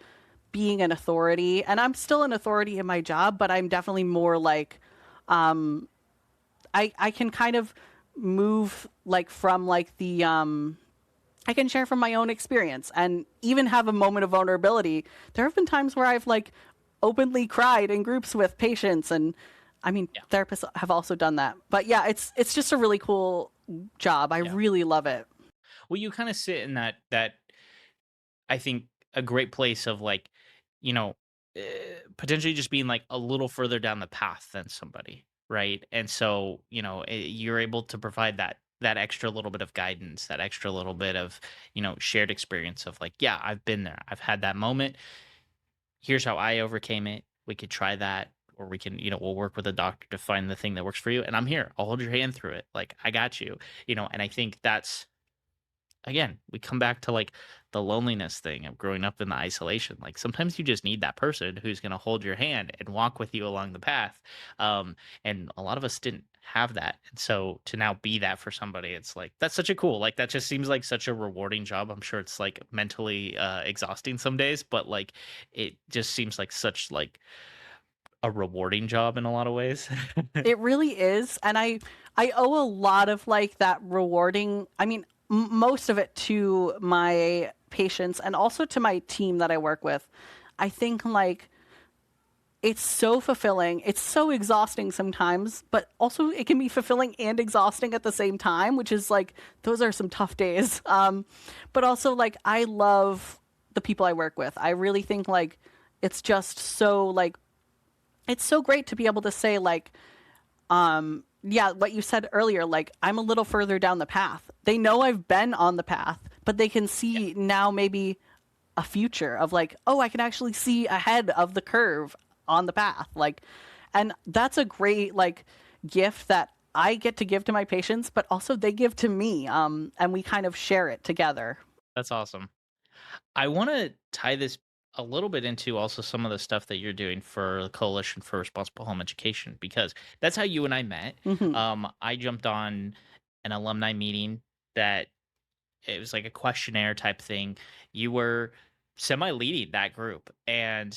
being an authority. And I'm still an authority in my job, but I'm definitely more like I can kind of move like from like the I can share from my own experience and even have a moment of vulnerability. There have been times where I've like openly cried in groups with patients and I mean yeah, therapists have also done that. But yeah, it's just a really cool job. I yeah. really love it. Well, you kind of sit in that I think a great place of like, you know, potentially just being like a little further down the path than somebody, right? And so, you're able to provide that extra little bit of guidance, that extra little bit of, shared experience of like, yeah, I've been there. I've had that moment. Here's how I overcame it. We could try that, or we can, we'll work with a doctor to find the thing that works for you. And I'm here. I'll hold your hand through it. Like, I got you, and I think that's, again, we come back to like the loneliness thing of growing up in the isolation. Like sometimes you just need that person who's going to hold your hand and walk with you along the path. And a lot of us didn't have that. And so to now be that for somebody, it's like, that's such a cool, like, that just seems like such a rewarding job. I'm sure it's like mentally exhausting some days, but like, it just seems like such like a rewarding job in a lot of ways. It really is, and I owe a lot of like that rewarding. I mean, most of it to my patients and also to my team that I work with. I think like it's so fulfilling. It's so exhausting sometimes, but also it can be fulfilling and exhausting at the same time, which is like those are some tough days. But also like I love the people I work with. I really think like it's just so like it's so great to be able to say like yeah, what you said earlier, like I'm a little further down the path. They know I've been on the path, but they can Yeah, see now maybe a future of like, oh, I can actually see ahead of the curve on the path. Like, and that's a great like gift that I get to give to my patients, but also they give to me. And we kind of share it together. that's awesome. I want to tie this a little bit into also some of the stuff that you're doing for the Coalition for Responsible Home Education, because that's how you and I met. Hmm. I jumped on an alumni meeting that it was like a questionnaire type thing. You were semi leading that group, and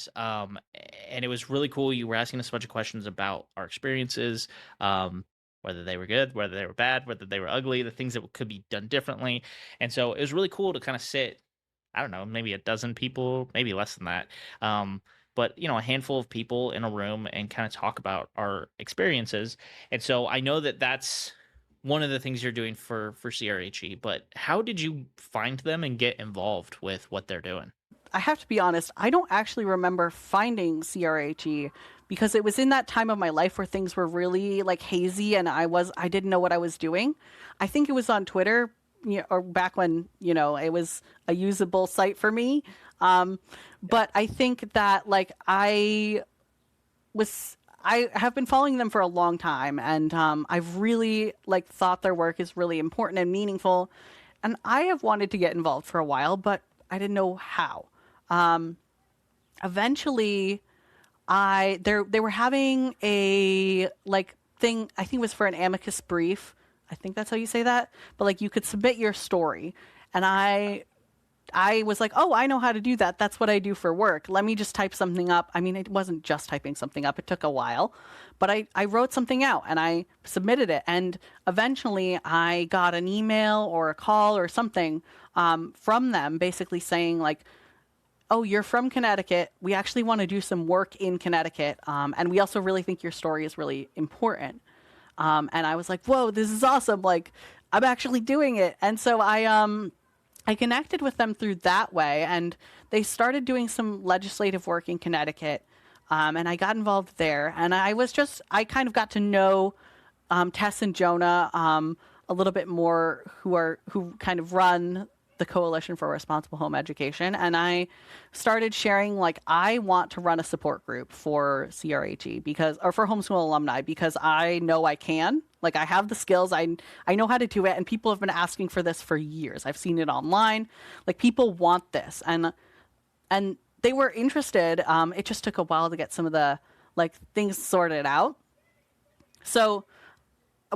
it was really cool. You were asking us a bunch of questions about our experiences, whether they were good, whether they were bad, whether they were ugly, the things that could be done differently. And so it was really cool to kind of sit, I don't know, maybe a dozen people, maybe less than that. Um, but a handful of people in a room and kind of talk about our experiences. And so I know that that's one of the things you're doing for CRHE. But how did you find them and get involved with what they're doing? I have to be honest, I don't actually remember finding CRHE because it was in that time of my life where things were really like hazy and I didn't know what I was doing. I think it was on Twitter, or back when, it was a usable site for me. Um, but I think that like I have been following them for a long time, and I've really like thought their work is really important and meaningful, and I have wanted to get involved for a while, but I didn't know how. Um, Eventually, they were having a like thing. I think it was for an amicus brief. I think that's how you say that. But like you could submit your story, and I was like, oh, I know how to do that. That's what I do for work. Let me just type something up. I mean, it wasn't just typing something up, it took a while, but I wrote something out and I submitted it. And eventually I got an email or a call or something from them basically saying, like, oh, you're from Connecticut. We actually want to do some work in Connecticut. And we also really think your story is really important. And I was like, whoa, this is awesome. Like, I'm actually doing it. And so I connected with them through that way, and they started doing some legislative work in Connecticut, and I got involved there. And I kind of got to know Tess and Jonah a little bit more, who kind of run the Coalition for Responsible Home Education, and I started sharing like I want to run a support group for CRHE or for homeschool alumni because I know I can. Like I have the skills, I know how to do it, and people have been asking for this for years. I've seen it online. Like people want this, and they were interested. It just took a while to get some of the like things sorted out. So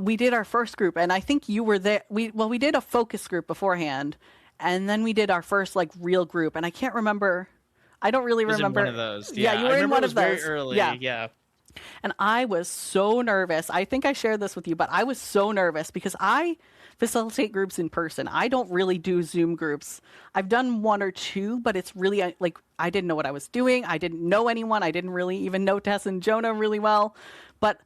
we did our first group, and I think you were there. We did a focus group beforehand, and then we did our first like real group, and I can't remember. I don't really Was in one remember. of those. Yeah, Yeah, you I were in remember it one was of very those. early. Yeah. Yeah. And I was so nervous. I think I shared this with you, but I was so nervous because I facilitate groups in person. I don't really do Zoom groups. I've done one or two, but it's really like I didn't know what I was doing. I didn't know anyone. I didn't really even know Tess and Jonah really well. But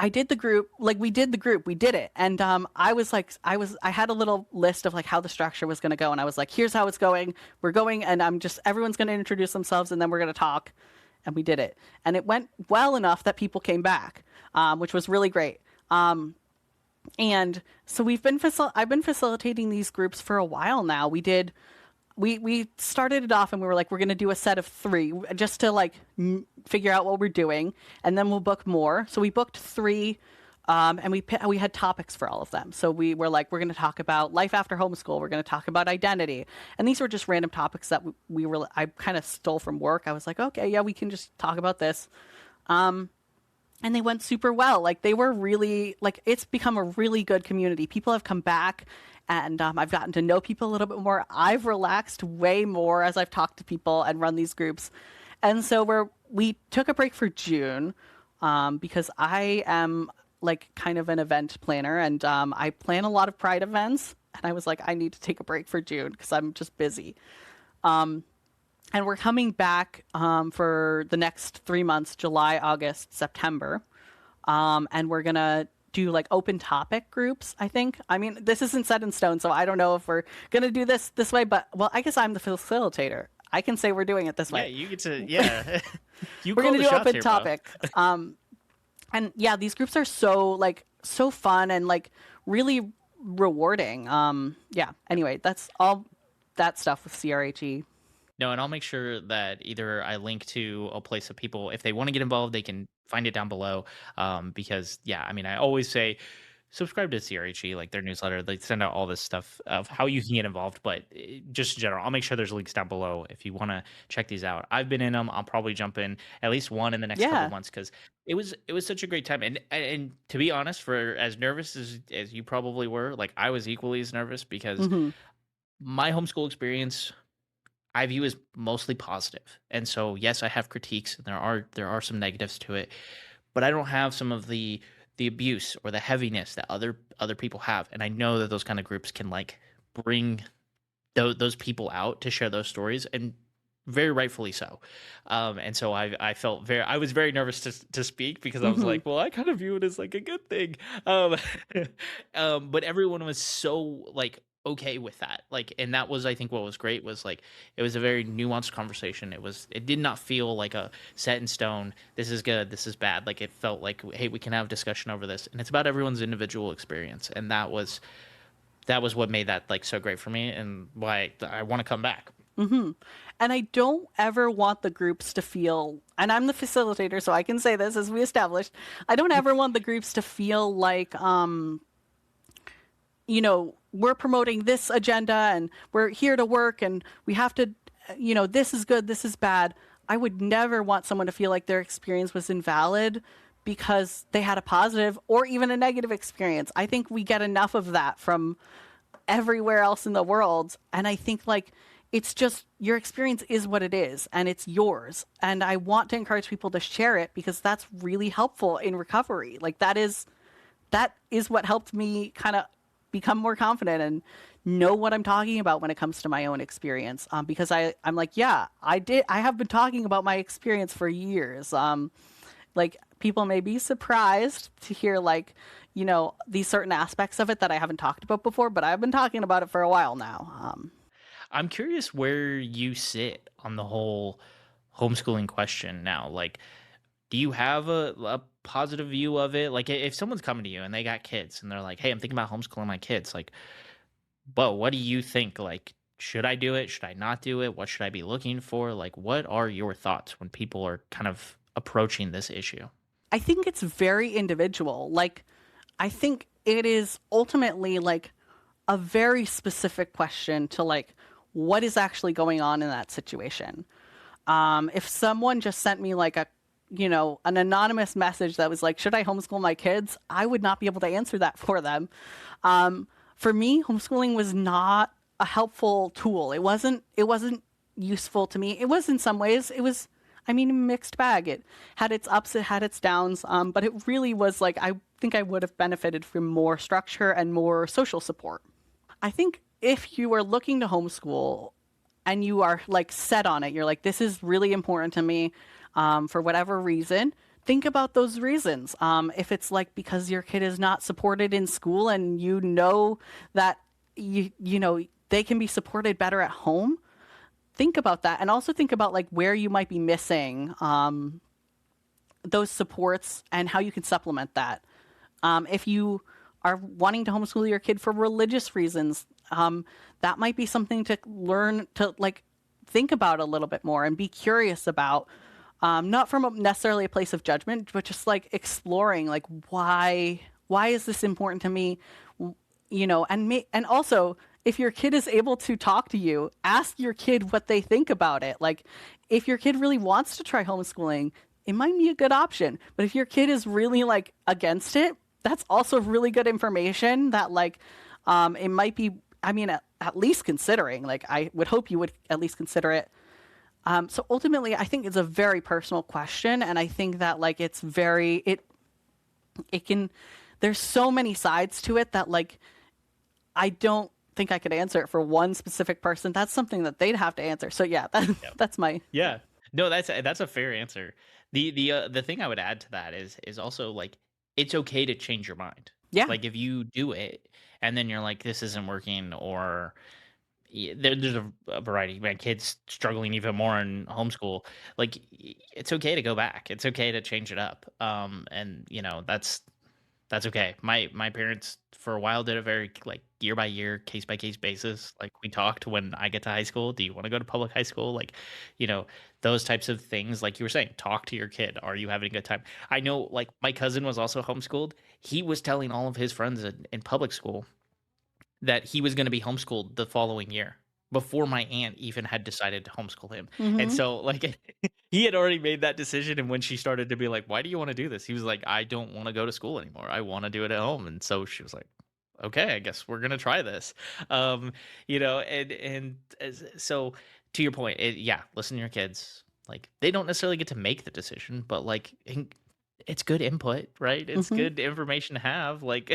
I did the group, like we did the group, we did it. And I was like I had a little list of like how the structure was going to go, and I was like, here's how it's going. We're going, and everyone's going to introduce themselves, and then we're going to talk. And we did it. And it went well enough that people came back, which was really great. And so I've been facilitating these groups for a while now. We started it off and we were like, we're going to do a set of three just to like figure out what we're doing, and then we'll book more. So we booked three, and we had topics for all of them. So we were like, we're going to talk about life after homeschool. We're going to talk about identity, and these were just random topics that I kind of stole from work. I was like, okay, yeah, we can just talk about this. And they went super well. Like they were really like it's become a really good community. People have come back, and I've gotten to know people a little bit more. I've relaxed way more as I've talked to people and run these groups, and so we took a break for June, because I am like kind of an event planner, and I plan a lot of Pride events. And I was like, I need to take a break for June because I'm just busy. And we're coming back for the next 3 months, July, August, September. And we're going to do like open topic groups, I think. I mean, this isn't set in stone, so I don't know if we're going to do this way, but well, I guess I'm the facilitator. I can say we're doing it this Yeah, way. you get to, yeah. You We're call going to the do shots open here, Beau. topic. And yeah, these groups are so fun and like really rewarding. Yeah, anyway, that's all that stuff with CRHE. No, and I'll make sure that either I link to a place that people, if they want to get involved, they can find it down below. Because yeah, I mean, I always say subscribe to CRHE, like their newsletter. They send out all this stuff of how you can get involved, but just in general, I'll make sure there's links down below if you want to check these out. I've been in them. I'll probably jump in at least one in the next couple Yeah. months because it was such a great time. And to be honest, for as nervous as you probably were, like I was equally as nervous because Hmm. my homeschool experience I view as mostly positive. And so yes, I have critiques and there are some negatives to it, but I don't have some of the abuse or the heaviness that other people have. And I know that those kind of groups can like bring those people out to share those stories and very rightfully so. And so I felt I was very nervous to speak because I was Hmm. like, well, I kind of view it as like a good thing. Um, but everyone was so like okay with that. Like, and that was, I think what was great was like, it was a very nuanced conversation. It did not feel like a set in stone. This is good. This is bad. Like it felt like, hey, we can have discussion over this and it's about everyone's individual experience. And that was what made that like so great for me and why I want to come back. Hmm. And I don't ever want the groups to feel, and I'm the facilitator, so I can say this as we established, I don't ever want the groups to feel like, we're promoting this agenda and we're here to work and we have to, this is good, this is bad. I would never want someone to feel like their experience was invalid because they had a positive or even a negative experience. I think we get enough of that from everywhere else in the world. And I think like it's just your experience is what it is and it's yours. And I want to encourage people to share it because that's really helpful in recovery. Like that is what helped me kind of become more confident and know what I'm talking about when it comes to my own experience. Because I'm like, yeah, I have been talking about my experience for years. Like people may be surprised to hear like, these certain aspects of it that I haven't talked about before, but I've been talking about it for a while now. I'm curious where you sit on the whole homeschooling question now. Like, do you have a positive view of it? Like, if someone's coming to you and they got kids and they're like, "Hey, I'm thinking about homeschooling my kids," like, but what do you think? Like, should I do it? Should I not do it? What should I be looking for? Like, what are your thoughts when people are kind of approaching this issue? I think it's very individual. Like, I think it is ultimately like a very specific question to like what is actually going on in that situation. If someone just sent me like an anonymous message that was like, should I homeschool my kids? I would not be able to answer that for them. For me, homeschooling was not a helpful tool. It wasn't useful to me. It was in some ways. It was, I mean, a mixed bag. It had its ups, it had its downs. But it really was like, I think I would have benefited from more structure and more social support. I think if you are looking to homeschool and you are like set on it, you're like, this is really important to me, for whatever reason, think about those reasons. If it's like because your kid is not supported in school and that they can be supported better at home, think about that. And also think about like where you might be missing those supports and how you can supplement that. If you are wanting to homeschool your kid for religious reasons, that might be something to learn to like think about a little bit more and be curious about. Not from necessarily a place of judgment, but just like exploring, like why is this important to me, and also if your kid is able to talk to you, ask your kid what they think about it. Like if your kid really wants to try homeschooling, it might be a good option. But if your kid is really like against it, that's also really good information that like it might be. I mean, at least considering. Like I would hope you would at least consider it. So ultimately, I think it's a very personal question, and I think that like it can. There's so many sides to it that like I don't think I could answer it for one specific person. That's something that they'd have to answer. So yeah, that's my Yeah. No, that's a fair answer. The thing I would add to that is also like it's okay to change your mind. yeah. Like if you do it and then you're like this isn't working or there's a variety. My kids struggling even more in homeschool. Like it's okay to go back. It's okay to change it up. And that's okay. My parents for a while did a very like year by year, case by case basis. Like we talked when I get to high school, do you want to go to public high school? Like, you know, those types of things. Like you were saying, talk to your kid. Are you having a good time? I know like my cousin was also homeschooled. He was telling all of his friends in public school that he was going to be homeschooled the following year before my aunt even had decided to homeschool him. And Hmm. so like he had already made that decision and when she started to be like, "Why do you want to do this?" He was like, "I don't want to go to school anymore. I want to do it at home." And so she was like, "Okay, I guess we're going to try this." Um, so to your point, yeah, listen to your kids. Like they don't necessarily get to make the decision, but like it's good input, right? It's Hmm. good information to have. Like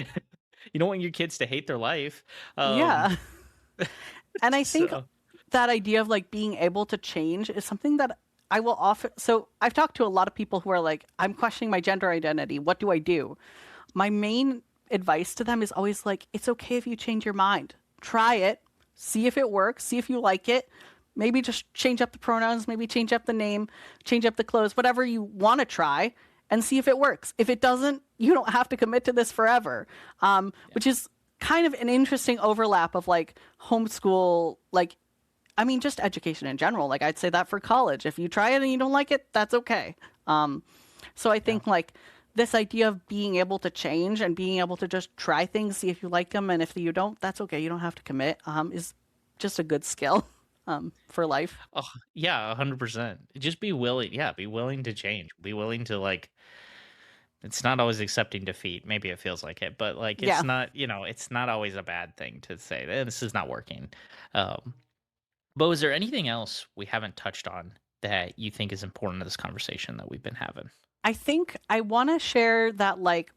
you don't want your kids to hate their life. Um, Yeah. And I think so that idea of like being able to change is something that I will often. So I've talked to a lot of people who are like, I'm questioning my gender identity. What do I do? My main advice to them is always like, it's okay if you change your mind. Try it, see if it works, see if you like it. Maybe just change up the pronouns, maybe change up the name, change up the clothes, whatever you want to try, and see if it works. If it doesn't, you don't have to commit to this forever, yeah, which is kind of an interesting overlap of like homeschool, like, I mean, just education in general. Like, I'd say that for college. If you try it and you don't like it, that's okay. So I yeah. think like this idea of being able to change and being able to just try things, see if you like them, and if you don't, that's okay. You don't have to commit. Is just a good skill for life. Oh, yeah, 100%. Just be willing. Yeah, be willing to change. Be willing to like. It's not always accepting defeat. Maybe it feels like it, but like it's Yeah. not. It's not always a bad thing to say this is not working. Um, but is there anything else we haven't touched on that you think is important to this conversation that we've been having? I think I want to share that like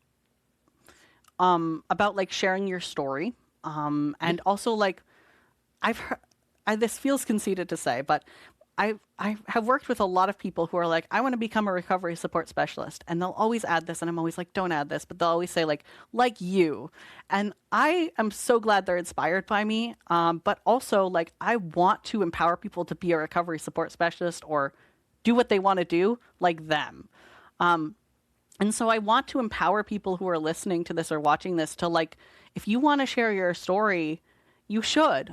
about like sharing your story, Yeah, and also like I've heard, this feels conceited to say, but I have worked with a lot of people who are like, I want to become a recovery support specialist, and they'll always add this, and I'm always like, don't add this, but they'll always say like you, and I am so glad they're inspired by me, but also like I want to empower people to be a recovery support specialist or do what they want to do like them. And so I want to empower people who are listening to this or watching this to like, if you want to share your story, you should.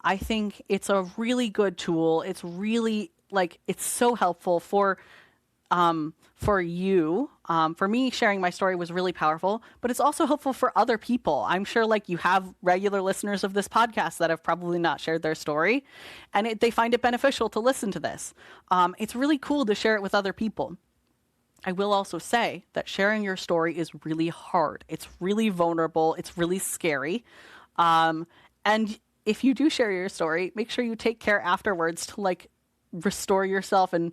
I think it's a really good tool. It's really like it's so helpful for you. For me, sharing my story was really powerful, but it's also helpful for other people. I'm sure like you have regular listeners of this podcast that have probably not shared their story, and they find it beneficial to listen to this. It's really cool to share it with other people. I will also say that sharing your story is really hard. It's really vulnerable. It's really scary. And if you do share your story, make sure you take care afterwards to like restore yourself and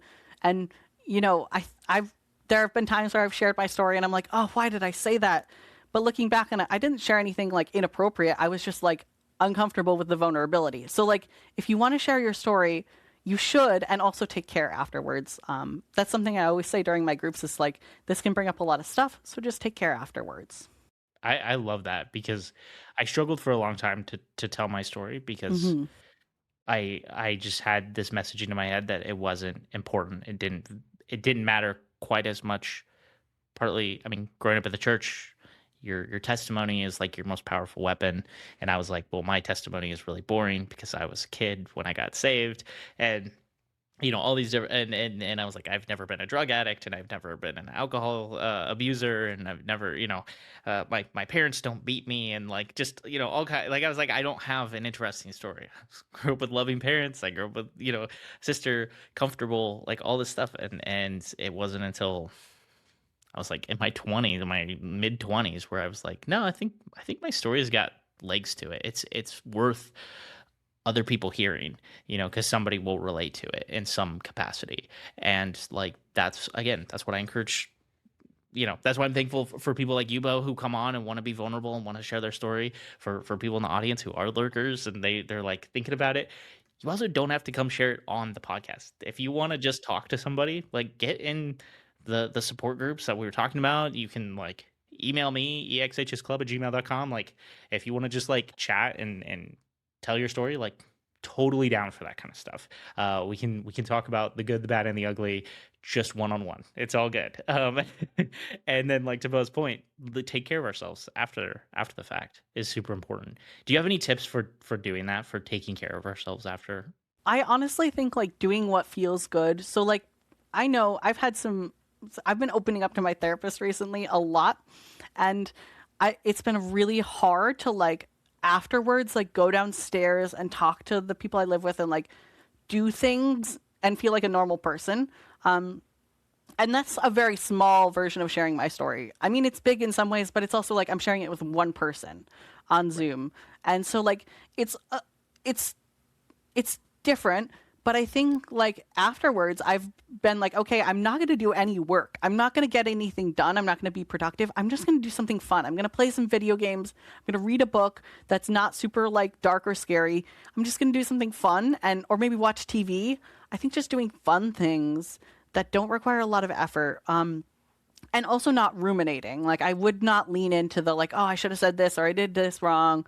I've there have been times where I've shared my story and I'm like, "Oh, why did I say that?" But looking back on it, I didn't share anything like inappropriate. I was just like uncomfortable with the vulnerability. So like if you want to share your story, you should, and also take care afterwards. That's something I always say during my groups is like, this can bring up a lot of stuff, so just take care afterwards. I love that because I struggled for a long time to tell my story because Hmm. I just had this messaging in my head that it wasn't important. It didn't matter quite as much. Partly, I mean, growing up in the church, your testimony is like your most powerful weapon. And I was like, well, my testimony is really boring because I was a kid when I got saved. And all these different, and I was like, I've never been a drug addict, and I've never been an alcohol abuser, and I've never, my parents don't beat me, and like just all kind, like I was like, I don't have an interesting story. I grew up with loving parents. I grew up with sister, comfortable, like all this stuff, and it wasn't until I was like in my 20s, my mid 20s, where I was like, no, I think my story has got legs to it. It's worth other people hearing, because somebody will relate to it in some capacity. And like that's again, that's what I encourage. That's why I'm thankful for people like you, Beau, who come on and want to be vulnerable and want to share their story. For people in the audience who are lurkers and they're like thinking about it. You also don't have to come share it on the podcast. If you want to just talk to somebody, like get in the support groups that we were talking about. You can like email me, exhsclub@gmail.com. Like if you want to just like chat and tell your story, like totally down for that kind of stuff. We can talk about the good, the bad, and the ugly just one on one. It's all good. And then like to Beau's point, take care of ourselves after the fact is super important. Do you have any tips for doing that, for taking care of ourselves after? I honestly think like doing what feels good. So like I know I've been opening up to my therapist recently a lot, and it's been really hard to like afterwards like go downstairs and talk to the people I live with and like do things and feel like a normal person. And that's a very small version of sharing my story. I mean, it's big in some ways, but it's also like I'm sharing it with one person on Right. Zoom. And so like it's it's it's different, but I think like afterwards I've been like, okay, I'm not going to do any work. I'm not going to get anything done. I'm not going to be productive. I'm just going to do something fun. I'm going to play some video games. I'm going to read a book that's not super like dark or scary. I'm just going to do something fun and or maybe watch TV. I think just doing fun things that don't require a lot of effort. And also not ruminating. Like I would not lean into the like, oh, I should have said this or I did this wrong.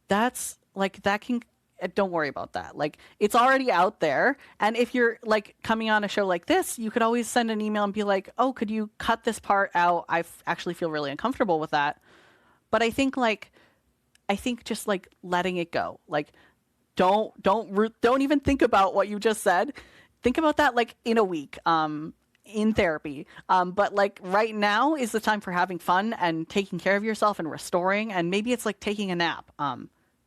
That's like that can don't worry about that. Like it's already out there. And if you're like coming on a show like this, you could always send an email and be like, "Oh, could you cut this part out? Actually feel really uncomfortable with that." But I think just like letting it go. Like don't even think about what you just said. Think about that like in a week. In therapy. But like right now is the time for having fun and taking care of yourself and restoring. And maybe it's like taking a nap.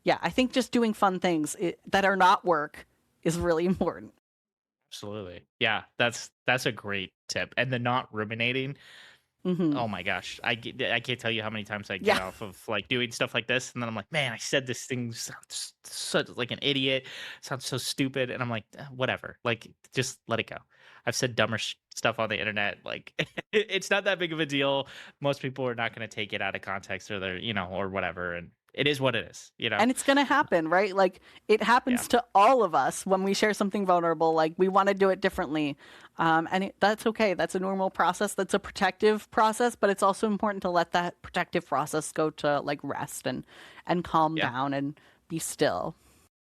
Yeah, I think just doing fun things that are not work is really important. Absolutely. Yeah, that's a great tip. And the not ruminating. Hmm. Oh my gosh. I can't tell you how many times I get Yeah. off of like doing stuff like this and then I'm like, "Man, I said this thing sounds such like an idiot. Sounds so stupid." And I'm like, whatever. Like just let it go." I've said dumber stuff on the internet. Like it's not that big of a deal. Most people are not going to take it out of context or they're, or whatever, and it is what it is. And it's going to happen, right? Like it Yeah. happens to all of us when we share something vulnerable. Like we want to do it differently. That's okay. That's a normal process. That's a protective process, but it's also important to let that protective process go to like rest and calm Yeah. down and be still.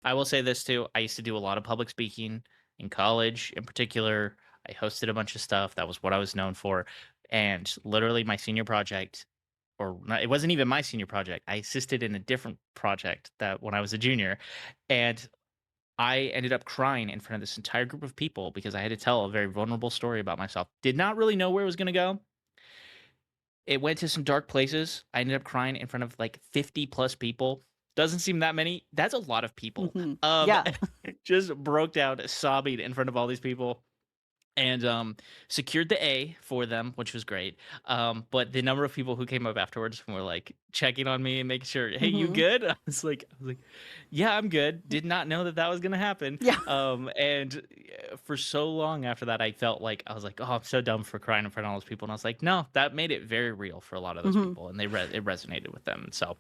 I will say this too. I used to do a lot of public speaking in college in particular. I hosted a bunch of stuff. That was what I was known for. And literally my senior project, or not, it wasn't even my senior project. I assisted in a different project that when I was a junior. And I ended up crying in front of this entire group of people because I had to tell a very vulnerable story about myself. Did not really know where it was going to go. It went to some dark places. I ended up crying in front of like 50 plus people. Doesn't seem that many. That's a lot of people. Hmm. Yeah. Just broke down sobbing in front of all these people and secured the A for them, which was great. But the number of people who came up afterwards and were like checking on me and making sure, "Hey, you Hmm. good?" I was like, "Yeah, I'm good." Did not know that that was gonna happen. Yeah. And for so long after that, I felt like I was like, "Oh, I'm so dumb for crying in front of all those people." And I was like, "No, that made it very real for a lot of those Hmm. people, and it resonated with them." So,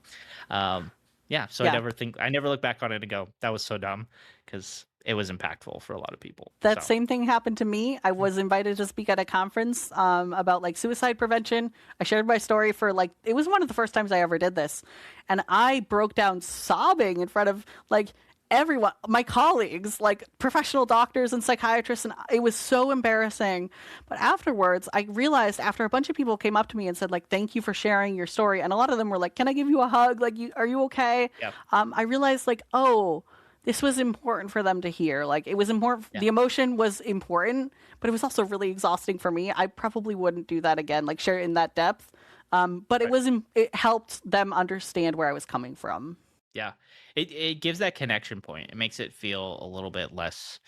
um, yeah. So Yeah. I never look back on it and go, "That was so dumb," because it was impactful for a lot of people. That So. same thing happened to me. I was invited to speak at a conference about like suicide prevention. I shared my story for like, it was one of the first times I ever did this. And I broke down sobbing in front of like everyone, my colleagues, like professional doctors and psychiatrists, and it was so embarrassing. But afterwards, I realized after a bunch of people came up to me and said like, "Thank you for sharing your story," and a lot of them were like, "Can I give you a hug? Like, are you okay?" Yeah. I realized like, oh, this was important for them to hear. Like, it was important. Yeah. The emotion was important, but it was also really exhausting for me. I probably wouldn't do that again, like share it in that depth. But Right. it helped them understand where I was coming from. Yeah. It gives that connection point. It makes it feel a little bit less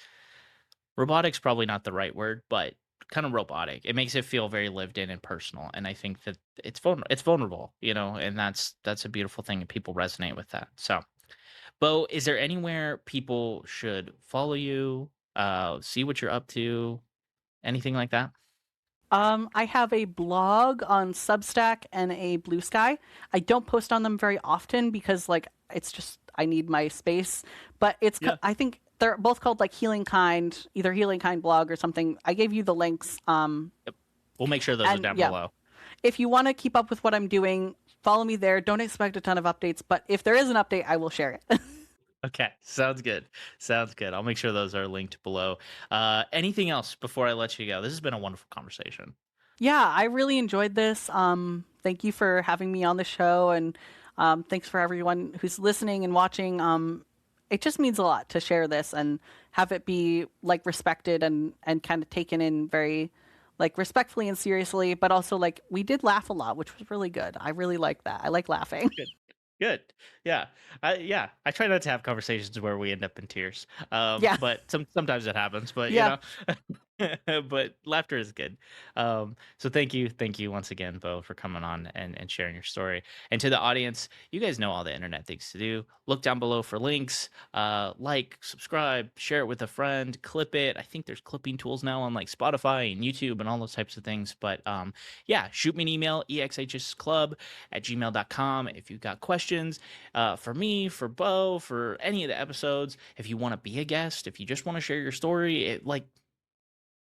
robotic's probably not the right word, but kind of robotic. It makes it feel very lived in and personal. And I think that it's vulnerable, and that's a beautiful thing and people resonate with that. So, Bo, is there anywhere people should follow you, see what you're up to, anything like that? I have a blog on Substack and a Blue Sky. I don't post on them very often because like it's just I need my space, but Yeah. I think they're both called like Healing Kind, either Healing Kind blog or something. I gave you the links. Yep. We'll make sure those are And down yeah, below. if you want to keep up with what I'm doing, follow me there. Don't expect a ton of updates, but if there is an update, I will share it. Okay, sounds good. Sounds good. I'll make sure those are linked below. Anything else before I let you go? This has been a wonderful conversation. Yeah, I really enjoyed this. Thank you for having me on the show, and thanks for everyone who's listening and watching. It just means a lot to share this and have it be like respected and kind of taken in very like respectfully and seriously, but also like we did laugh a lot, which was really good. I really like that. I like laughing. Good. Good. Yeah. I try not to have conversations where we end up in tears. Yeah, But sometimes it happens, but yeah. but laughter is good. So thank you once again, Bo, for coming on and sharing your story. And to the audience, you guys know all the internet things to do. Look down below for links. Like, subscribe, share it with a friend, clip it. I think there's clipping tools now on like Spotify and YouTube and all those types of things. But yeah, shoot me an email, exhsclub@gmail.com if you've got questions for me, for Bo, for any of the episodes. If you want to be a guest, if you just want to share your story,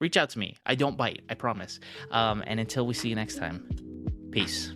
reach out to me. I don't bite, I promise. And until we see you next time, peace.